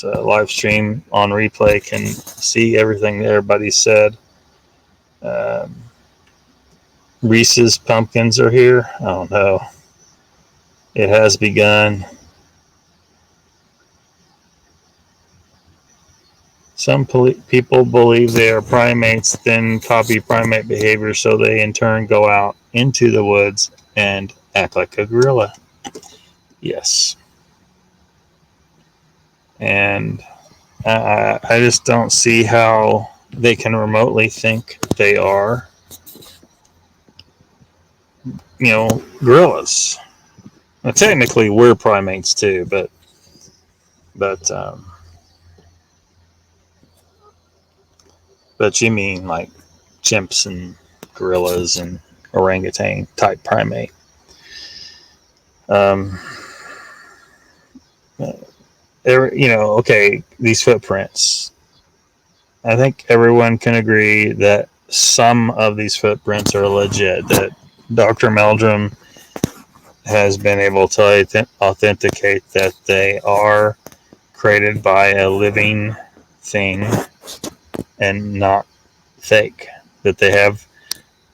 live stream on replay can see everything that everybody said. Reese's pumpkins are here. Oh no, it has begun. Some people believe they are primates, then copy primate behavior, so they in turn go out into the woods and act like a gorilla. Yes. And I just don't see how they can remotely think they are, gorillas. Now, technically, we're primates too, but you mean like chimps and gorillas and orangutan type primate. Okay, these footprints. I think everyone can agree that some of these footprints are legit, that Dr. Meldrum has been able to authenticate that they are created by a living thing and not fake, that they have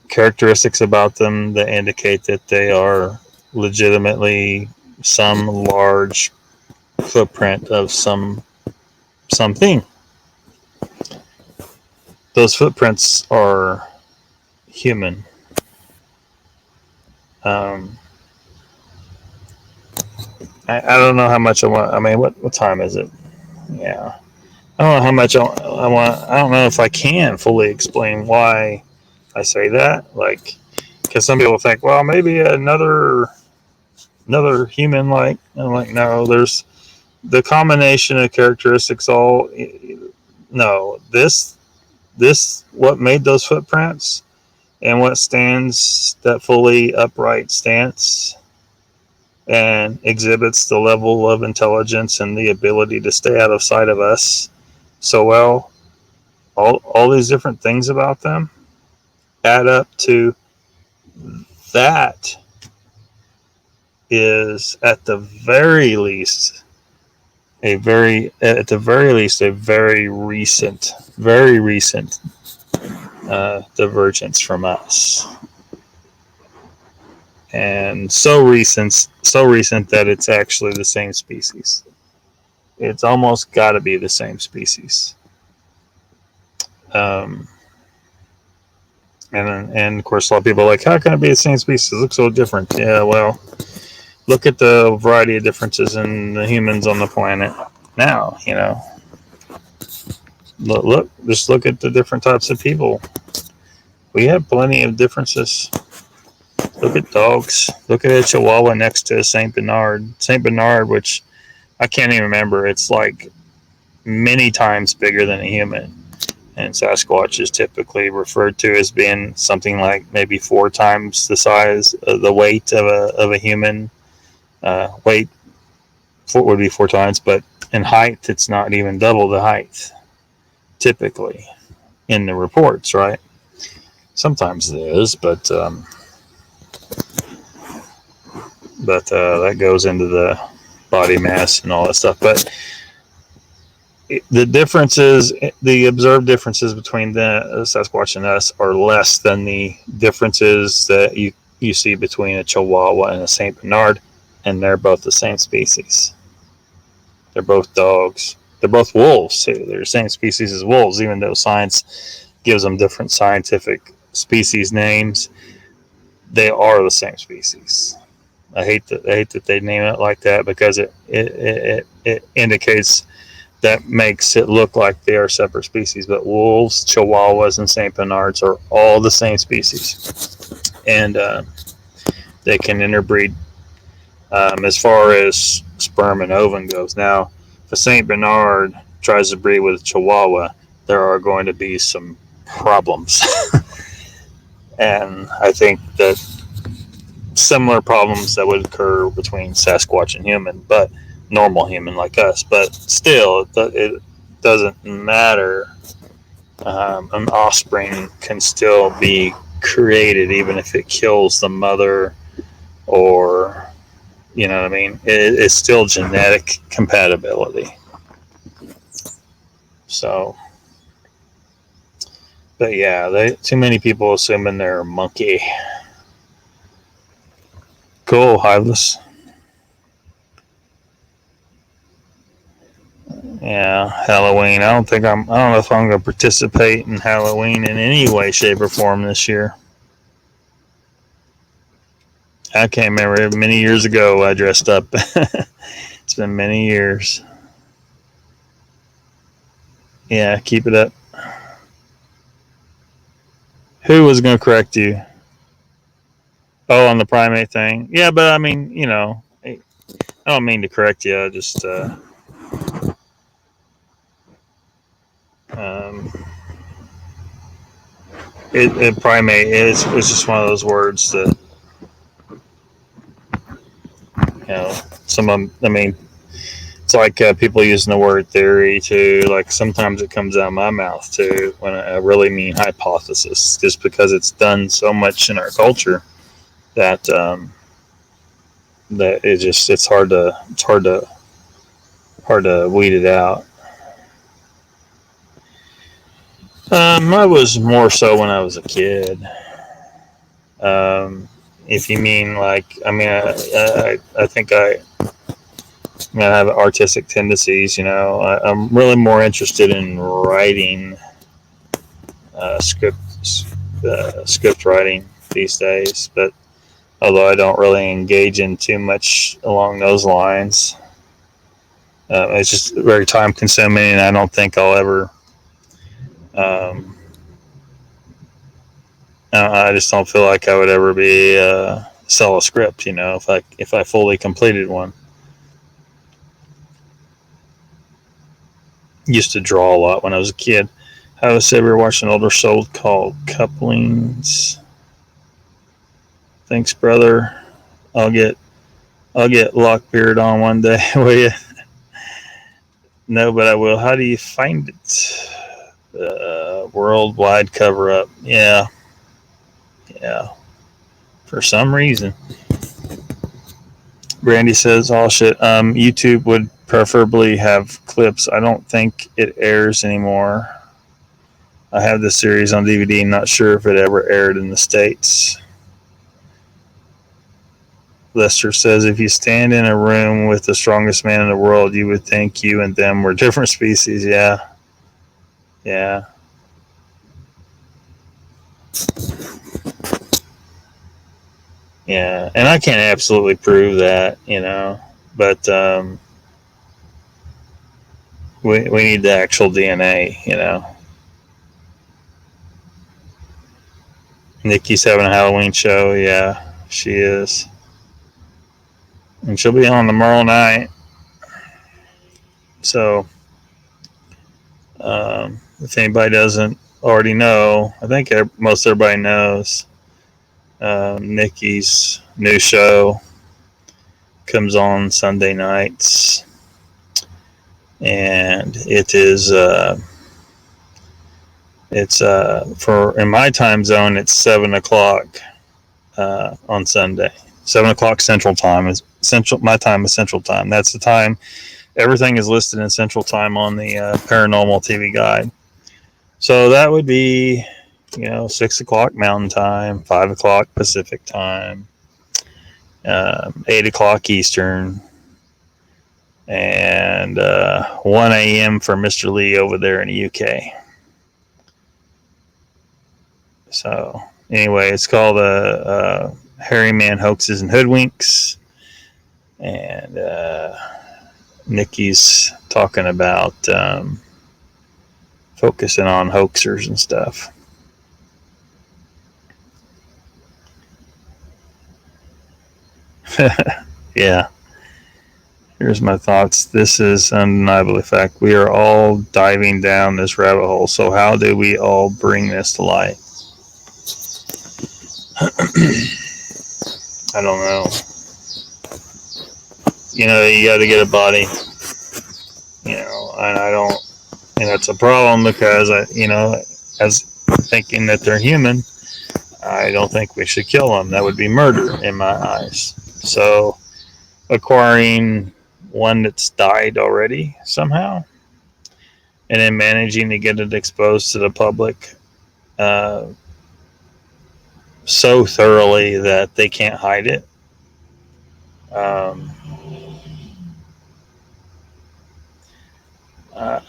characteristics about them that indicate that they are legitimately some large footprint of something. Those footprints are human. I don't know how much I want. I mean, what time is it? Yeah. I don't know how much I want. I don't know if I can fully explain why I say that. Like, because some people think, well, maybe another human like. I'm like, no, there's the combination of characteristics. No, this what made those footprints and what stands that fully upright stance and exhibits the level of intelligence and the ability to stay out of sight of us so well. All these different things about them add up to that is at the very least a very recent divergence from us, and so recent that it's actually the same species. It's almost got to be the same species. And of course, a lot of people are like, how can it be the same species? It looks so different. Yeah, well, look at the variety of differences in the humans on the planet now. Just look at the different types of people. We have plenty of differences. Look at dogs. Look at a Chihuahua next to a Saint Bernard. Saint Bernard, which I can't even remember. It's like many times bigger than a human. And Sasquatch is typically referred to as being something like maybe 4 times the size of the weight of a human. Weight would be 4 times, but in height, it's not even double the height, typically, in the reports, right? Sometimes it is, but that goes into the body mass and all that stuff. But the differences, the observed differences between the Sasquatch and us are less than the differences that you see between a Chihuahua and a Saint Bernard, and they're both the same species. They're both dogs. They're both wolves too. They're the same species as wolves, even though science gives them different scientific species names. They are the same species. I hate that they name it like that, because it indicates, that makes it look like they are separate species. But wolves, Chihuahuas, and Saint Bernards are all the same species, and they can interbreed. As far as sperm and ovum goes, now if a Saint Bernard tries to breed with a Chihuahua, there are going to be some problems, and I think that similar problems that would occur between Sasquatch and human, but normal human like us. But still, it doesn't matter. An offspring can still be created, even if it kills the mother, or you know what I mean. It's still genetic compatibility. So, but yeah, too many people assuming they're a monkey. Cool, Hiveless. Yeah, Halloween. I don't know if I'm going to participate in Halloween in any way, shape, or form this year. I can't remember. Many years ago, I dressed up. It's been many years. Yeah, keep it up. Who was going to correct you? Oh, on the primate thing? Yeah, but I mean, I don't mean to correct you. I just, primate is just one of those words that, some of them, I mean, it's like people using the word theory too. Like sometimes it comes out of my mouth too when I really mean hypothesis, just because it's done so much in our culture that that it's hard to weed it out. I was more so when I was a kid. If you mean like, I mean, I think I have artistic tendencies. I'm really more interested in writing, script writing these days. But although I don't really engage in too much along those lines, it's just very time consuming, and I don't think I'll ever. I just don't feel like I would ever be sell a script. If I fully completed one. Used to draw a lot when I was a kid. I was ever watching an older show called Couplings. Thanks, brother. I'll get Lockbeard on one day. Will you? No, but I will. How do you find it? Worldwide cover up. Yeah. For some reason. Brandy says, "All shit. YouTube would preferably have clips. I don't think it airs anymore. I have the series on DVD. Not sure if it ever aired in the States." Lester says, "If you stand in a room with the strongest man in the world, you would think you and them were different species." Yeah. Yeah, and I can't absolutely prove that, but we need the actual DNA. Nikki's having a Halloween show. Yeah, she is. And she'll be on tomorrow night. So, if anybody doesn't already know, I think most everybody knows, Nikki's new show comes on Sunday nights. And it is, for, in my time zone, it's 7 o'clock on Sunday. 7 o'clock Central Time is my time is Central Time. That's the time. Everything is listed in Central Time on the Paranormal TV Guide. So that would be, 6 o'clock Mountain Time, 5 o'clock Pacific Time, 8 o'clock Eastern, and 1 a.m. for Mr. Lee over there in the UK. So anyway, it's called Hairy Man Hoaxes and Hoodwinks, and Nikki's talking about focusing on hoaxers and stuff. Yeah. Here's my thoughts. This is undeniably fact. We are all diving down this rabbit hole. So how do we all bring this to light? I don't know. You know, you got to get a body. You know, and I don't. And it's a problem because as thinking that they're human, I don't think we should kill them. That would be murder in my eyes. So acquiring one that's died already somehow, and then managing to get it exposed to the public so thoroughly that they can't hide it.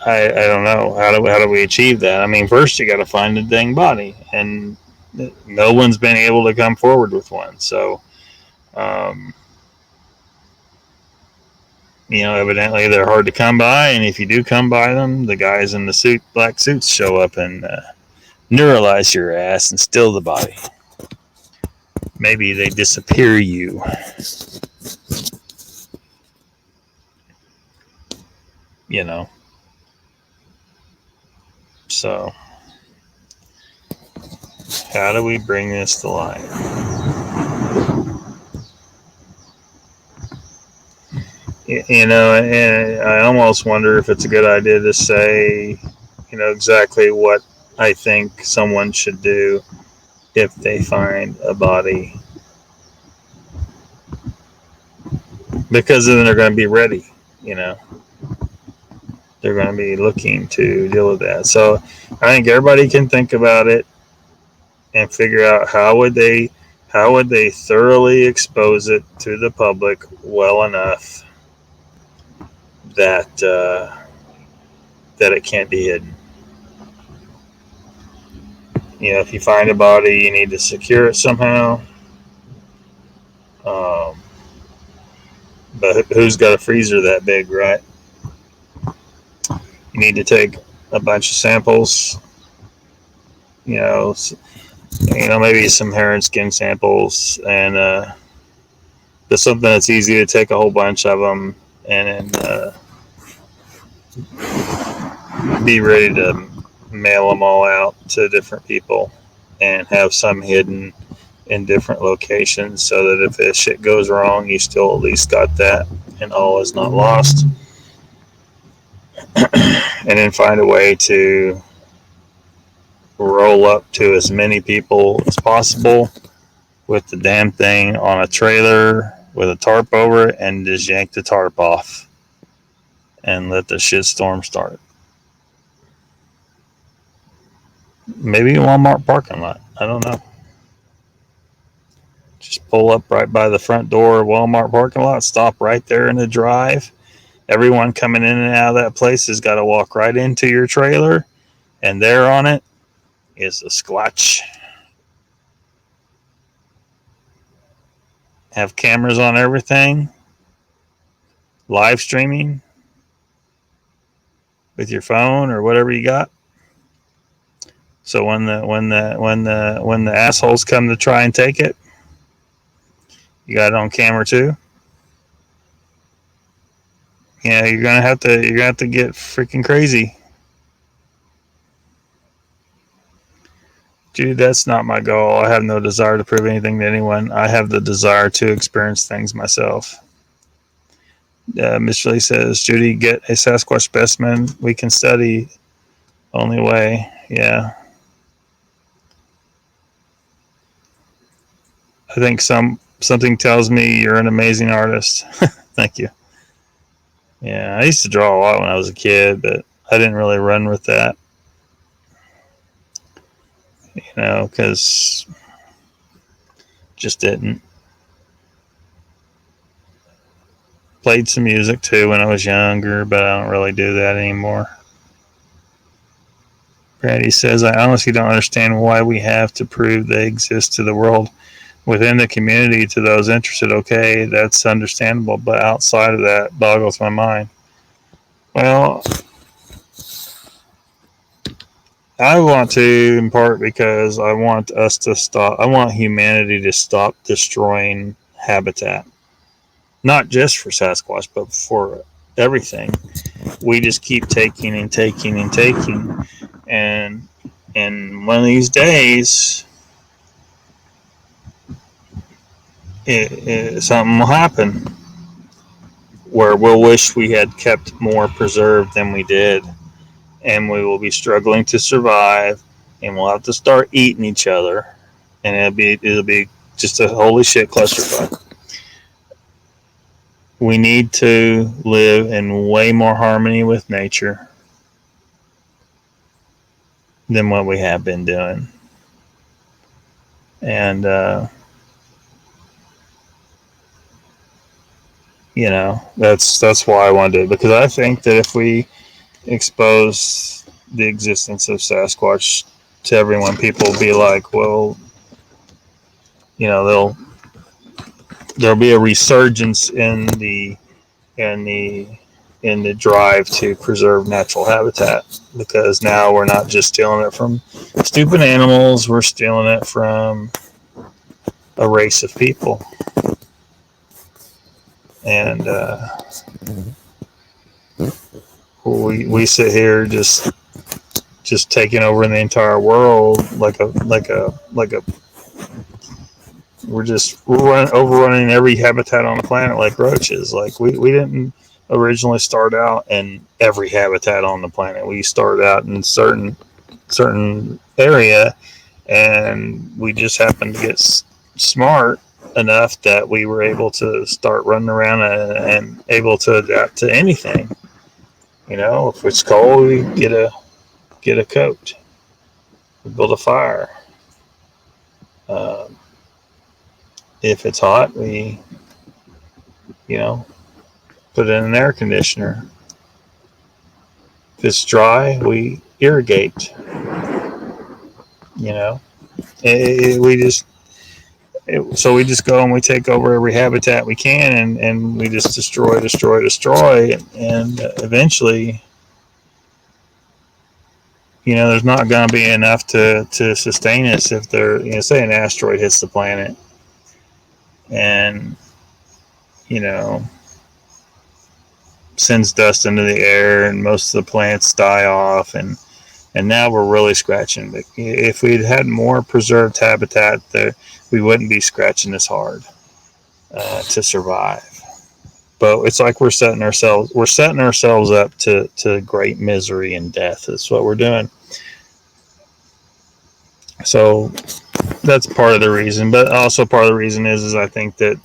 I don't know how do we achieve that. I mean, first you got to find the dang body, and no one's been able to come forward with one. So, evidently they're hard to come by, and if you do come by them, the guys in the black suits, show up and neuralize your ass and steal the body. Maybe they disappear you. So, how do we bring this to light? And I almost wonder if it's a good idea to say, exactly what I think someone should do if they find a body, because then they're going to be ready. They're going to be looking to deal with that. So I think everybody can think about it and figure out how would they thoroughly expose it to the public well enough that it can't be hidden. If you find a body, you need to secure it somehow. But who's got a freezer that big, right? You need to take a bunch of samples. Maybe some hair and skin samples, and just something that's easy to take a whole bunch of them, and then be ready to mail them all out to different people, and have some hidden in different locations, so that if this shit goes wrong, you still at least got that, and all is not lost. And then find a way to roll up to as many people as possible with the damn thing on a trailer with a tarp over it, and just yank the tarp off and let the shitstorm start. Maybe a Walmart parking lot. I don't know. Just pull up right by the front door of Walmart parking lot, stop right there in the drive. Everyone coming in and out of that place has got to walk right into your trailer, and there on it is a Squatch. Have cameras on everything, live streaming with your phone or whatever you got. So when the assholes come to try and take it, you got it on camera too. You're gonna have to get freaking crazy. Dude, that's not my goal. I have no desire to prove anything to anyone. I have the desire to experience things myself. Mr. Lee says, Judy, get a Sasquatch specimen we can study. Only way. Yeah. I think something tells me you're an amazing artist. Thank you. Yeah, I used to draw a lot when I was a kid, but I didn't really run with that. Because just didn't. played some music too when I was younger, but I don't really do that anymore. Brady says, I honestly don't understand why we have to prove they exist to the world. Within the community, to those interested, okay, that's understandable, but outside of that, boggles my mind. Well, I want to, in part because I want us to stop, I want humanity to stop destroying habitat. Not just for Sasquatch, but for everything. We just keep taking and taking and taking. And one of these days, something will happen where we'll wish we had kept more preserved than we did. And we will be struggling to survive. And we'll have to start eating each other. And it'll be just a holy shit clusterfuck. We need to live in way more harmony with nature than what we have been doing. And, you know, that's why I want to do it. Because I think that if we expose the existence of Sasquatch to everyone, people will be like, well, you know, there'll be a resurgence in the drive to preserve natural habitat, because now we're not just stealing it from stupid animals, we're stealing it from a race of people. And we sit here just taking over the entire world like a we're overrunning every habitat on the planet like roaches. Like we didn't originally start out in every habitat on the planet. We started out in certain area, and we just happened to get smart enough that we were able to start running around and able to adapt to anything. You know, if it's cold, we get a coat, we build a fire. If it's hot, we, you know, put in an air conditioner. If it's dry, we irrigate. You know, so we just go and we take over every habitat we can, and we just destroy, and eventually, you know, there's not going to be enough to sustain us if say an asteroid hits the planet, and, you know, sends dust into the air, and most of the plants die off, and now we're really scratching. But if we'd had more preserved habitat, we wouldn't be scratching this hard to survive. But it's like we're setting ourselves up to great misery and death. That's what we're doing. So that's part of the reason. But also part of the reason is I think that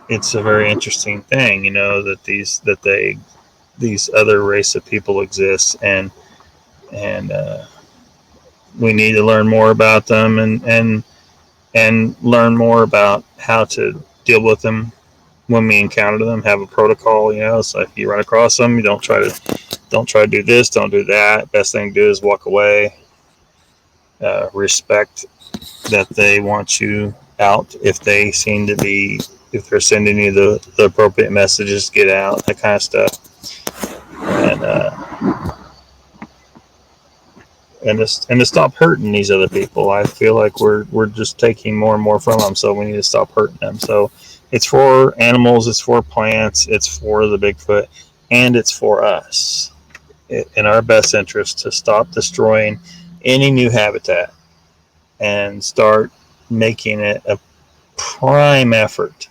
it's a very interesting thing, you know, that these other race of people exist, and we need to learn more about them, and learn more about how to deal with them when we encounter them. Have a protocol, you know. So if you run across them, you don't try to do this, don't do that. Best thing to do is walk away. Respect that they want you out. If they're sending you the appropriate messages, get out, that kind of stuff. And to stop hurting these other people. I feel like we're just taking more and more from them, so we need to stop hurting them. So it's for animals, it's for plants, it's for the Bigfoot, and it's for us. In our best interest to stop destroying any new habitat and start making it a prime effort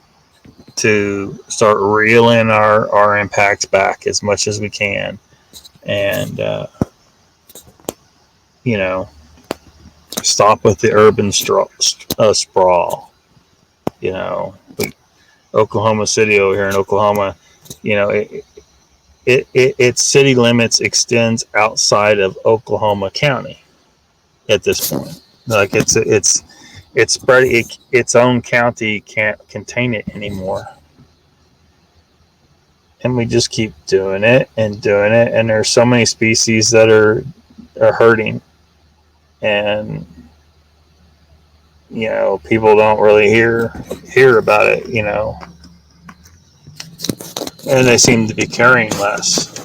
to start reeling our impacts back as much as we can, and you know, stop with the urban sprawl. You know, Oklahoma City over here in Oklahoma, you know, its city limits extends outside of Oklahoma County at this point. Like it's spread. Its own county can't contain it anymore. And we just keep doing it, and there's so many species that are hurting, and people don't really hear about it, and they seem to be caring less.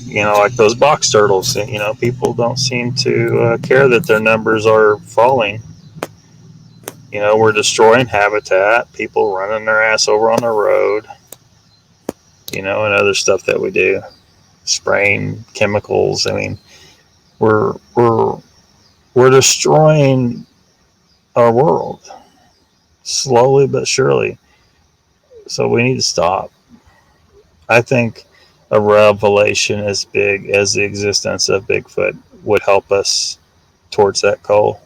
Like those box turtles, people don't seem to care that their numbers are falling. We're destroying habitat, people running their ass over on the road, and other stuff that we do, spraying chemicals. I mean, we're destroying our world slowly but surely. So we need to stop. I think a revelation as big as the existence of Bigfoot would help us towards that goal.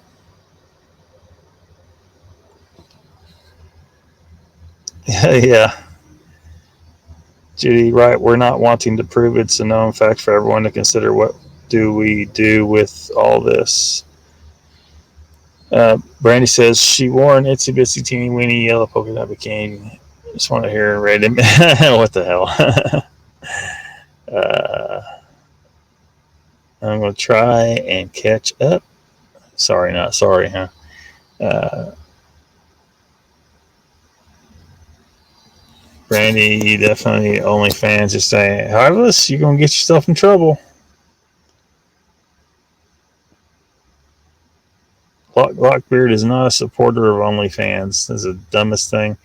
Yeah. Judy, right. We're not wanting to prove it's a known fact for everyone to consider. What do we do with all this? Brandy says she wore an itsy bitsy teeny weeny yellow polka dot bikini. Just want to hear her read it. What the hell? I'm going to try and catch up. Sorry, not sorry, huh? Brandy, you definitely OnlyFans just saying, Harvest, you're going to get yourself in trouble. Lockbeard is not a supporter of OnlyFans. That's the dumbest thing.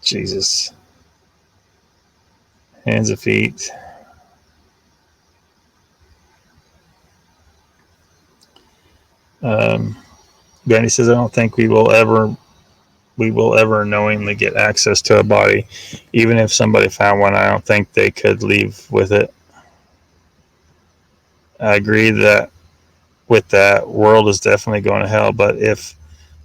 Jesus. Hands and feet. Brandy says, I don't think we will ever knowingly get access to a body. Even if somebody found one, I don't think they could leave with it. I agree that with that, world is definitely going to hell, but if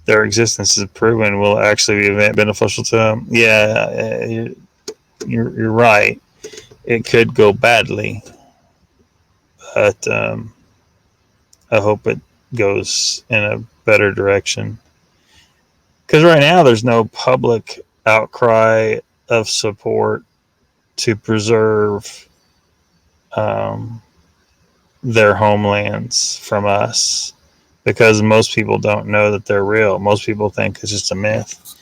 their existence is proven, will actually be beneficial to them. Yeah, you're right. It could go badly, but I hope it goes in a better direction. Because right now there's no public outcry of support to preserve their homelands from us, because most people don't know that they're real. Most people think it's just a myth.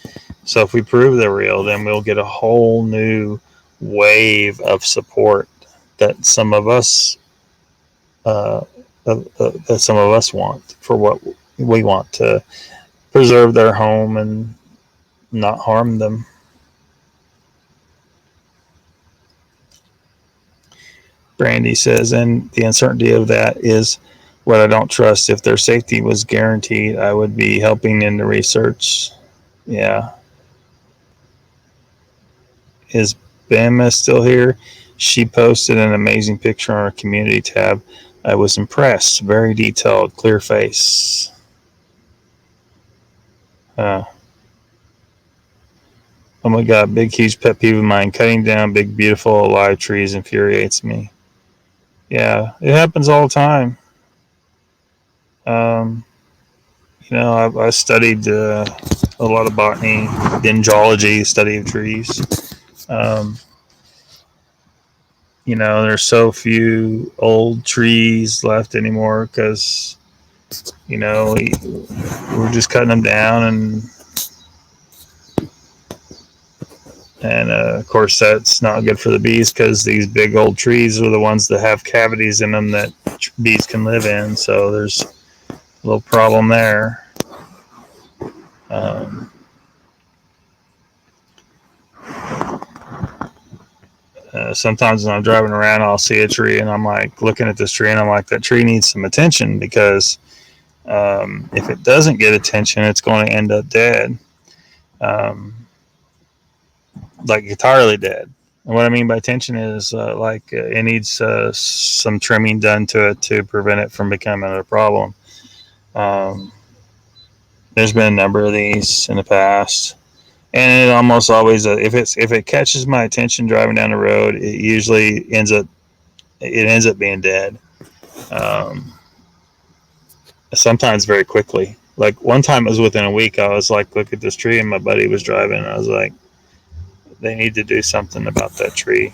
So if we prove they're real, then we'll get a whole new wave of support that some of us want for what we want, to preserve their home and not harm them. Brandy says, and the uncertainty of that is what I don't trust. If their safety was guaranteed, I would be helping in the research. Yeah. Is Bama still here? She posted an amazing picture on our community tab. I was impressed. Very detailed, clear face. Oh my God, big, huge pet peeve of mine. Cutting down big, beautiful, alive trees infuriates me. Yeah, it happens all the time. I studied a lot of botany, dendrology, study of trees. There's so few old trees left anymore because, we're just cutting them down, and of course that's not good for the bees, because these big old trees are the ones that have cavities in them that bees can live in. So there's a little problem there. Sometimes when I'm driving around, I'll see a tree and I'm like looking at this tree and I'm like, that tree needs some attention, because if it doesn't get attention, it's going to end up dead, like entirely dead. And what I mean by attention is it needs some trimming done to it to prevent it from becoming a problem. There's been a number of these in the past, and it almost always, if it catches my attention driving down the road, it usually ends up being dead. Sometimes very quickly. Like one time it was within a week. I was like, look at this tree, and my buddy was driving, and I was like, they need to do something about that tree.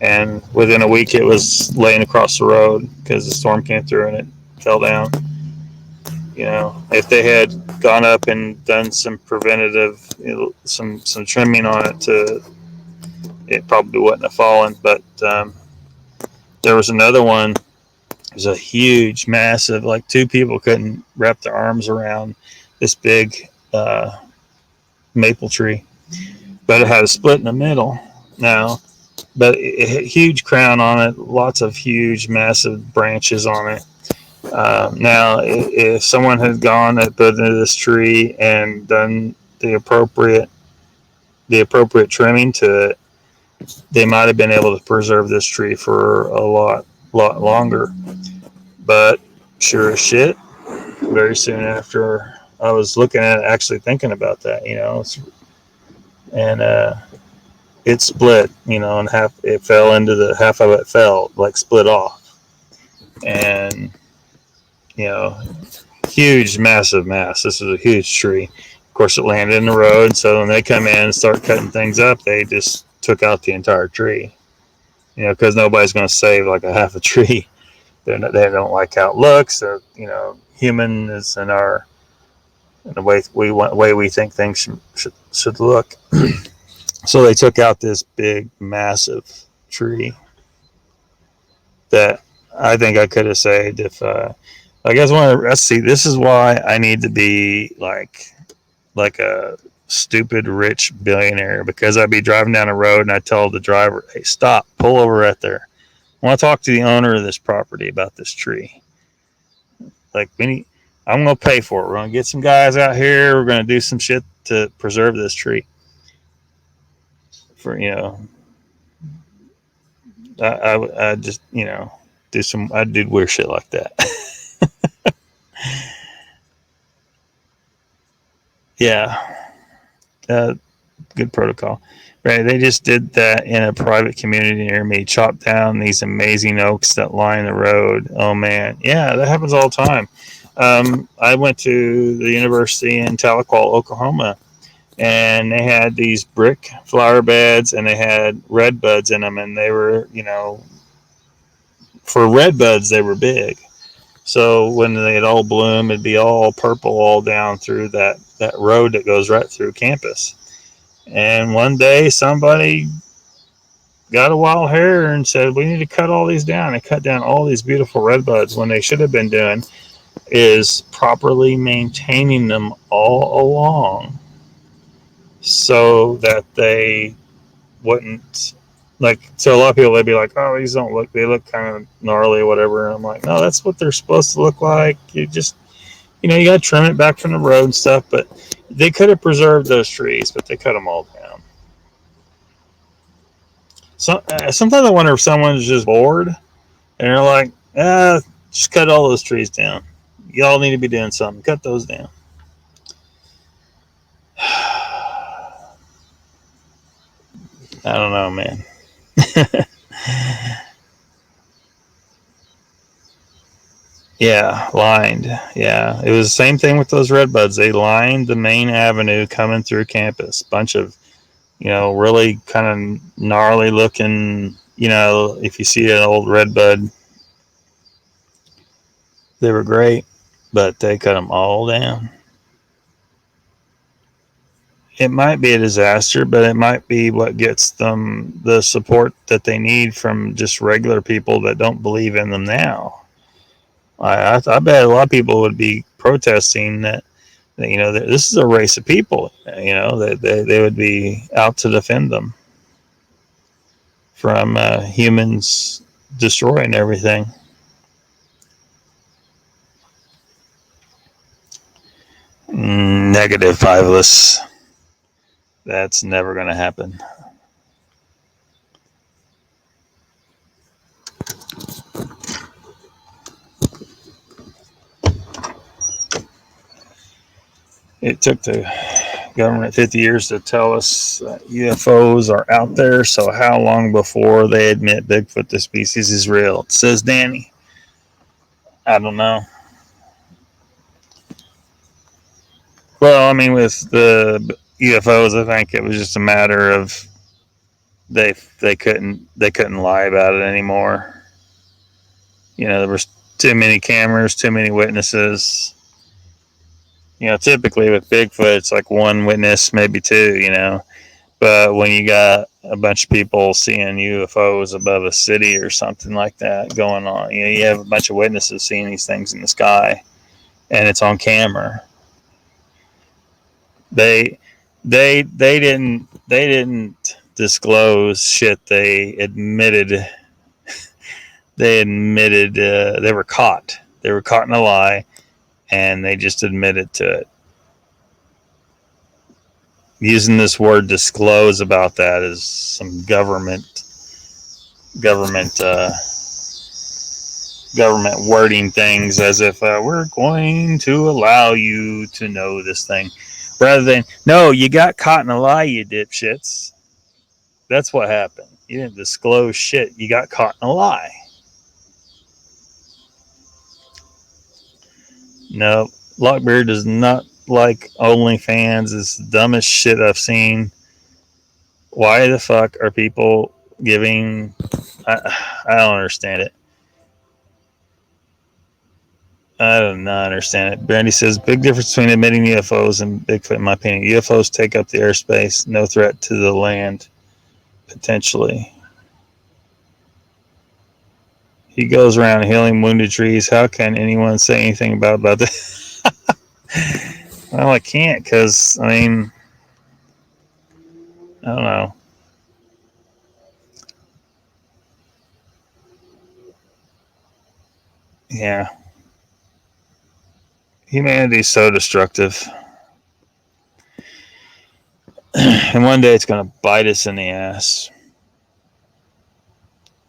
And within a week, it was laying across the road because the storm came through and it fell down. If they had gone up and done some preventative, some trimming on it, it probably wouldn't have fallen. But there was another one. It was a huge, massive, like two people couldn't wrap their arms around this big maple tree, but it had a split in the middle. Now, but it had a huge crown on it, lots of huge, massive branches on it. Now, if someone had gone and put into this tree and done the appropriate trimming to it, they might have been able to preserve this tree for a lot longer. But sure as shit, very soon after I was looking at it, actually thinking about that, and it split, and half. It fell into the half of it fell, like split off, and huge, massive mass. This is a huge tree. Of course, it landed in the road. So when they come in and start cutting things up, they just took out the entire tree. Because nobody's going to save like a half a tree. They don't like how it looks. Or, human is in the way we think things should look. So they took out this big, massive tree that I think I could have saved if. I guess let's see. This is why I need to be like a stupid rich billionaire, because I'd be driving down the road and I tell the driver, "Hey, stop! Pull over right there. I want to talk to the owner of this property about this tree. Like, I'm going to pay for it. We're going to get some guys out here. We're going to do some shit to preserve this tree. For I just I'd do weird shit like that." Yeah, good protocol. Right, they just did that in a private community near me. Chopped down these amazing oaks that line the road. Oh man, yeah, that happens all the time. I went to the university in Tahlequah, Oklahoma, and they had these brick flower beds, and they had red buds in them, and they were, for red buds, they were big. So when they'd all bloom, it'd be all purple all down through that road that goes right through campus. And one day somebody got a wild hair and said, "We need to cut all these down." And cut down all these beautiful red buds. When they should have been doing is properly maintaining them all along so that they wouldn't, so a lot of people, they'd be like, "Oh, these they look kind of gnarly or whatever." And I'm like, no, that's what they're supposed to look like. You just, you got to trim it back from the road and stuff. But they could have preserved those trees, but they cut them all down. So sometimes I wonder if someone's just bored and they're like, just cut all those trees down. Y'all need to be doing something. Cut those down. I don't know, man. Yeah, lined. Yeah, it was the same thing with those redbuds. They lined the main avenue coming through campus. Bunch of, really kind of gnarly looking, if you see an old redbud, they were great, but they cut them all down. It might be a disaster, but it might be what gets them the support that they need from just regular people that don't believe in them now. I bet a lot of people would be protesting that this is a race of people, that they would be out to defend them from humans destroying everything. Negative, fiveless. That's never going to happen. It took the government 50 years to tell us UFOs are out there. So how long before they admit Bigfoot, the species, is real? It says Danny. I don't know. Well, I mean, with the UFOs. I think it was just a matter of they couldn't lie about it anymore. There was too many cameras, too many witnesses. Typically with Bigfoot, it's like one witness, maybe two. But when you got a bunch of people seeing UFOs above a city or something like that going on, you have a bunch of witnesses seeing these things in the sky, and it's on camera. They didn't disclose shit. They admitted they were caught. They were caught in a lie, and they just admitted to it. Using this word "disclose" about that is some government wording things, as if we're going to allow you to know this thing, rather than, no, you got caught in a lie, you dipshits. That's what happened. You didn't disclose shit. You got caught in a lie. No, Lockbeard does not like OnlyFans. It's the dumbest shit I've seen. Why the fuck are people giving... I don't understand it. I do not understand it. Brandy says, big difference between admitting UFOs and Bigfoot, in my opinion. UFOs take up the airspace, no threat to the land, potentially. He goes around healing wounded trees. How can anyone say anything about this? Well, I can't, because, I don't know. Yeah. Humanity's so destructive. And one day it's going to bite us in the ass.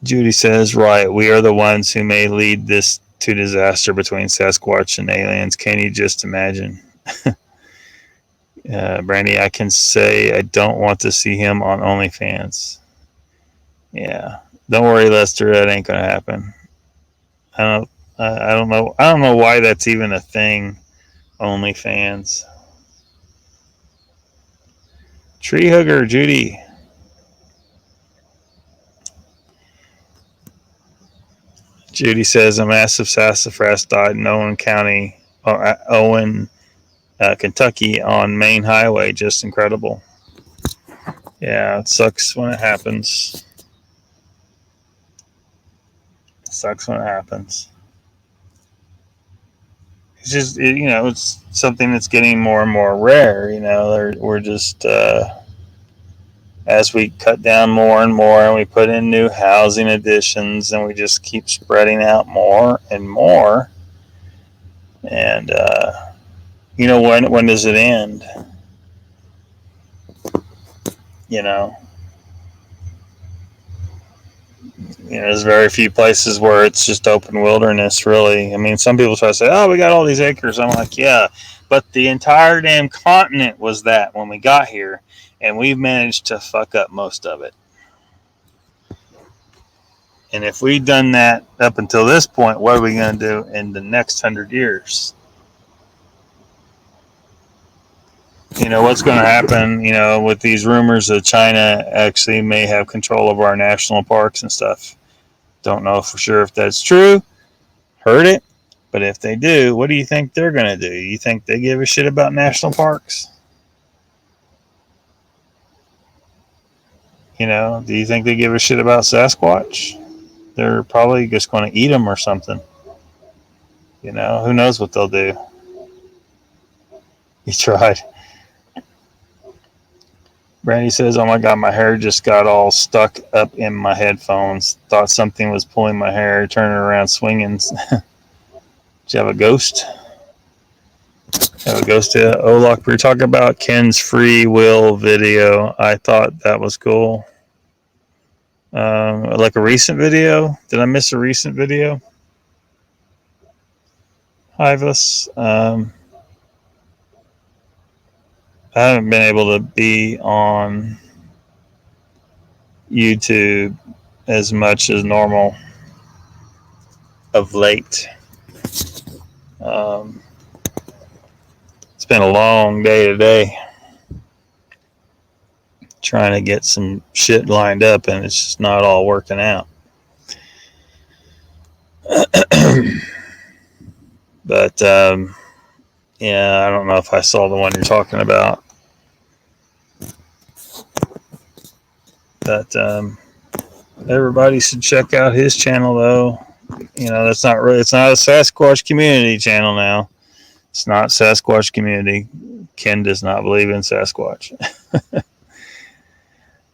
Judy says, right, we are the ones who may lead this to disaster between Sasquatch and aliens. Can you just imagine? Brandy, I can say I don't want to see him on OnlyFans. Yeah. Don't worry, Lester, that ain't going to happen. I don't know why that's even a thing, OnlyFans. Tree hugger, Judy. Judy says a massive sassafras died in Owen County, Kentucky, on Main Highway. Just incredible. Yeah, it sucks when it happens. It's just, it's something that's getting more and more rare. We're just, as we cut down more and more, and we put in new housing additions, and we just keep spreading out more and more. And, when does it end? There's very few places where it's just open wilderness, really. Some people try to say, oh, we got all these acres. I'm like, yeah, but the entire damn continent was that when we got here, and we've managed to fuck up most of it. And if we'd done that up until this point, what are we going to do in the next 100 years? What's going to happen, with these rumors that China actually may have control of our national parks and stuff. Don't know for sure if that's true. Heard it. But if they do, what do you think they're going to do? You think they give a shit about national parks? Do you think they give a shit about Sasquatch? They're probably just going to eat them or something. Who knows what they'll do? You tried. Brandy says, oh my God, my hair just got all stuck up in my headphones. Thought something was pulling my hair, turning around, swinging. Did you have a ghost? Oh, Lockbeard, talk about Ken's free will video. I thought that was cool. Like a recent video? Did I miss a recent video? Hivus. I haven't been able to be on YouTube as much as normal of late. It's been a long day today. trying to get some shit lined up, and it's just not all working out. But yeah, I don't know if I saw the one you're talking about. But everybody should check out his channel, though. It's not a Sasquatch community channel now. It's not Sasquatch community. Ken does not believe in Sasquatch.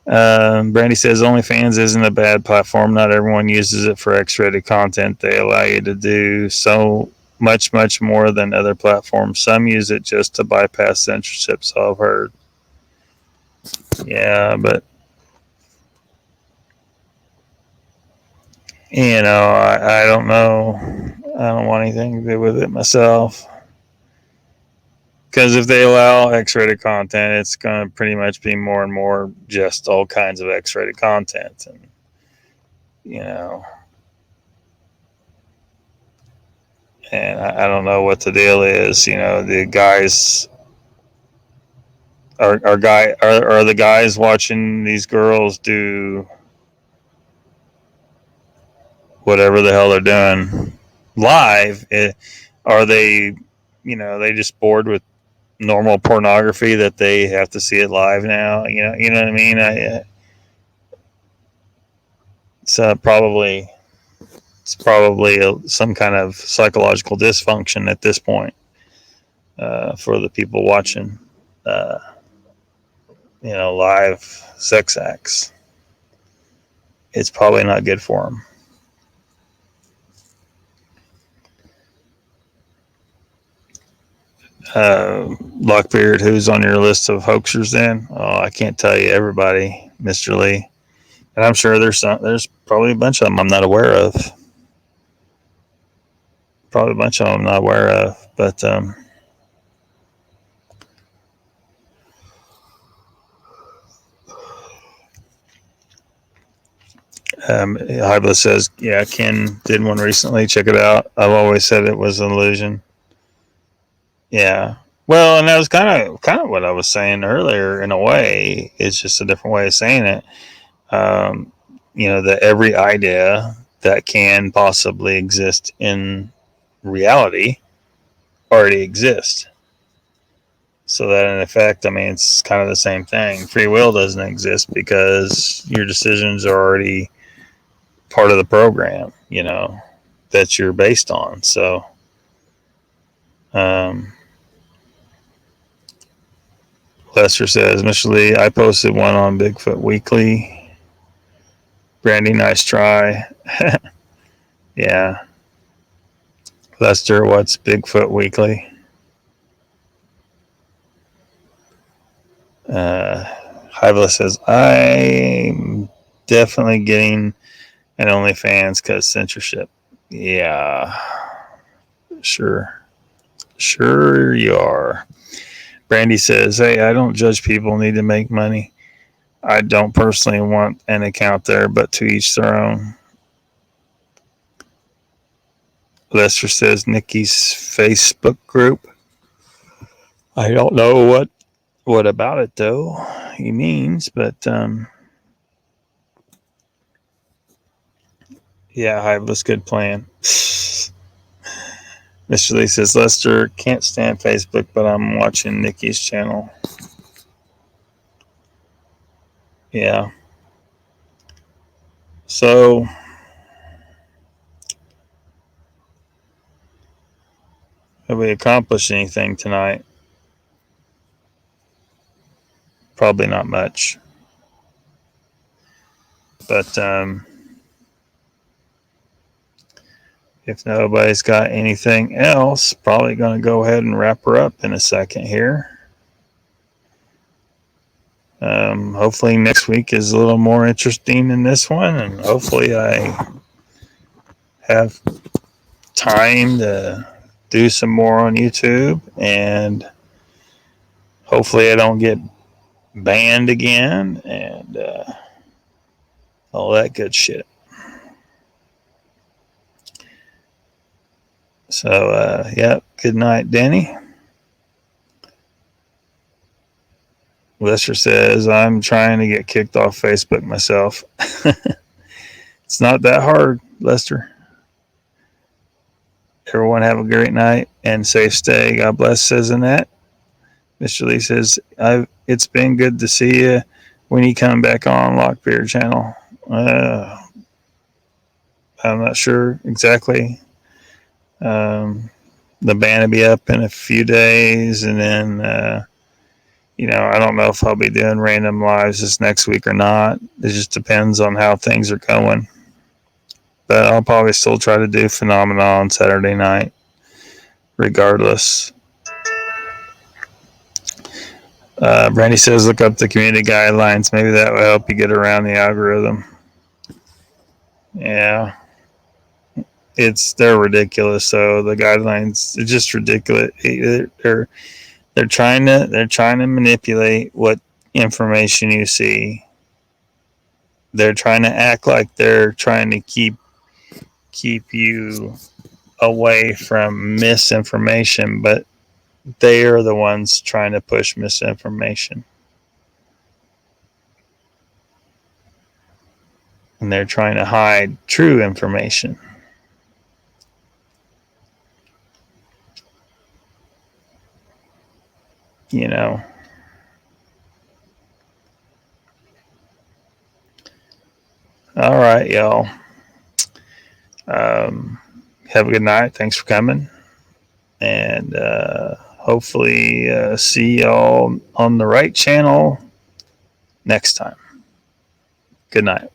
Brandy says OnlyFans isn't a bad platform. Not everyone uses it for X-rated content. They allow you to do so much more than other platforms. Some use it just to bypass censorship, so I've heard. Yeah, but I don't know. I don't want anything to do with it myself. Because if they allow X-rated content, it's going to pretty much be more and more just all kinds of X-rated content. And, and I don't know what the deal is. The guys are the guys watching these girls do whatever the hell they're doing live. Are they, they just bored with normal pornography that they have to see it live now? You know what I mean? It's probably some kind of psychological dysfunction at this point for the people watching, live sex acts. It's probably not good for them. Lockbeard, who's on your list of hoaxers then? Oh, I can't tell you everybody, Mr. Lee. And I'm sure there's probably a bunch of them I'm not aware of. Probably a bunch of them I'm not aware of. But Hybla says, yeah, Ken did one recently. Check it out. I've always said it was an illusion. Yeah. Well, and that was kind of what I was saying earlier. In a way, it's just a different way of saying it. That every idea that can possibly exist in reality already exists. So that in effect, it's kind of the same thing. Free will doesn't exist because your decisions are already part of the program, that you're based on. So, Lester says, Mr. Lee, I posted one on Bigfoot Weekly. Brandy, nice try. Yeah. Lester, what's Bigfoot Weekly? Hybla says, I'm definitely getting an OnlyFans because censorship. Yeah. Sure you are. Brandy says, hey, I don't judge people need to make money. I don't personally want an account there, but to each their own. Lester says, Nikki's Facebook group. I don't know what about it, though, he means, but yeah, Hybla's good plan. Mr. Lee says, Lester, can't stand Facebook, but I'm watching Nikki's channel. Yeah. So, have we accomplished anything tonight? Probably not much. But if nobody's got anything else, probably going to go ahead and wrap her up in a second here. Hopefully next week is a little more interesting than this one, and hopefully I have time to do some more on YouTube, and hopefully I don't get banned again, and all that good shit. So, yeah, good night, Danny. Lester says, I'm trying to get kicked off Facebook myself. It's not that hard, Lester. Everyone have a great night and safe stay. God bless, says Annette. Mr. Lee says, it's been good to see you when you come back on Lockbeard channel. I'm not sure exactly. The band will be up in a few days, and then, I don't know if I'll be doing random lives this next week or not. It just depends on how things are going. But I'll probably still try to do Phenomena on Saturday night, regardless. Brandy says, look up the community guidelines. Maybe that will help you get around the algorithm. Yeah. They're ridiculous. So the guidelines are just ridiculous. They're trying to manipulate what information you see. They're trying to act like they're trying to keep you away from misinformation, but they are the ones trying to push misinformation. And they're trying to hide true information. All right, y'all. Have a good night. Thanks for coming. And hopefully see y'all on the right channel next time. Good night.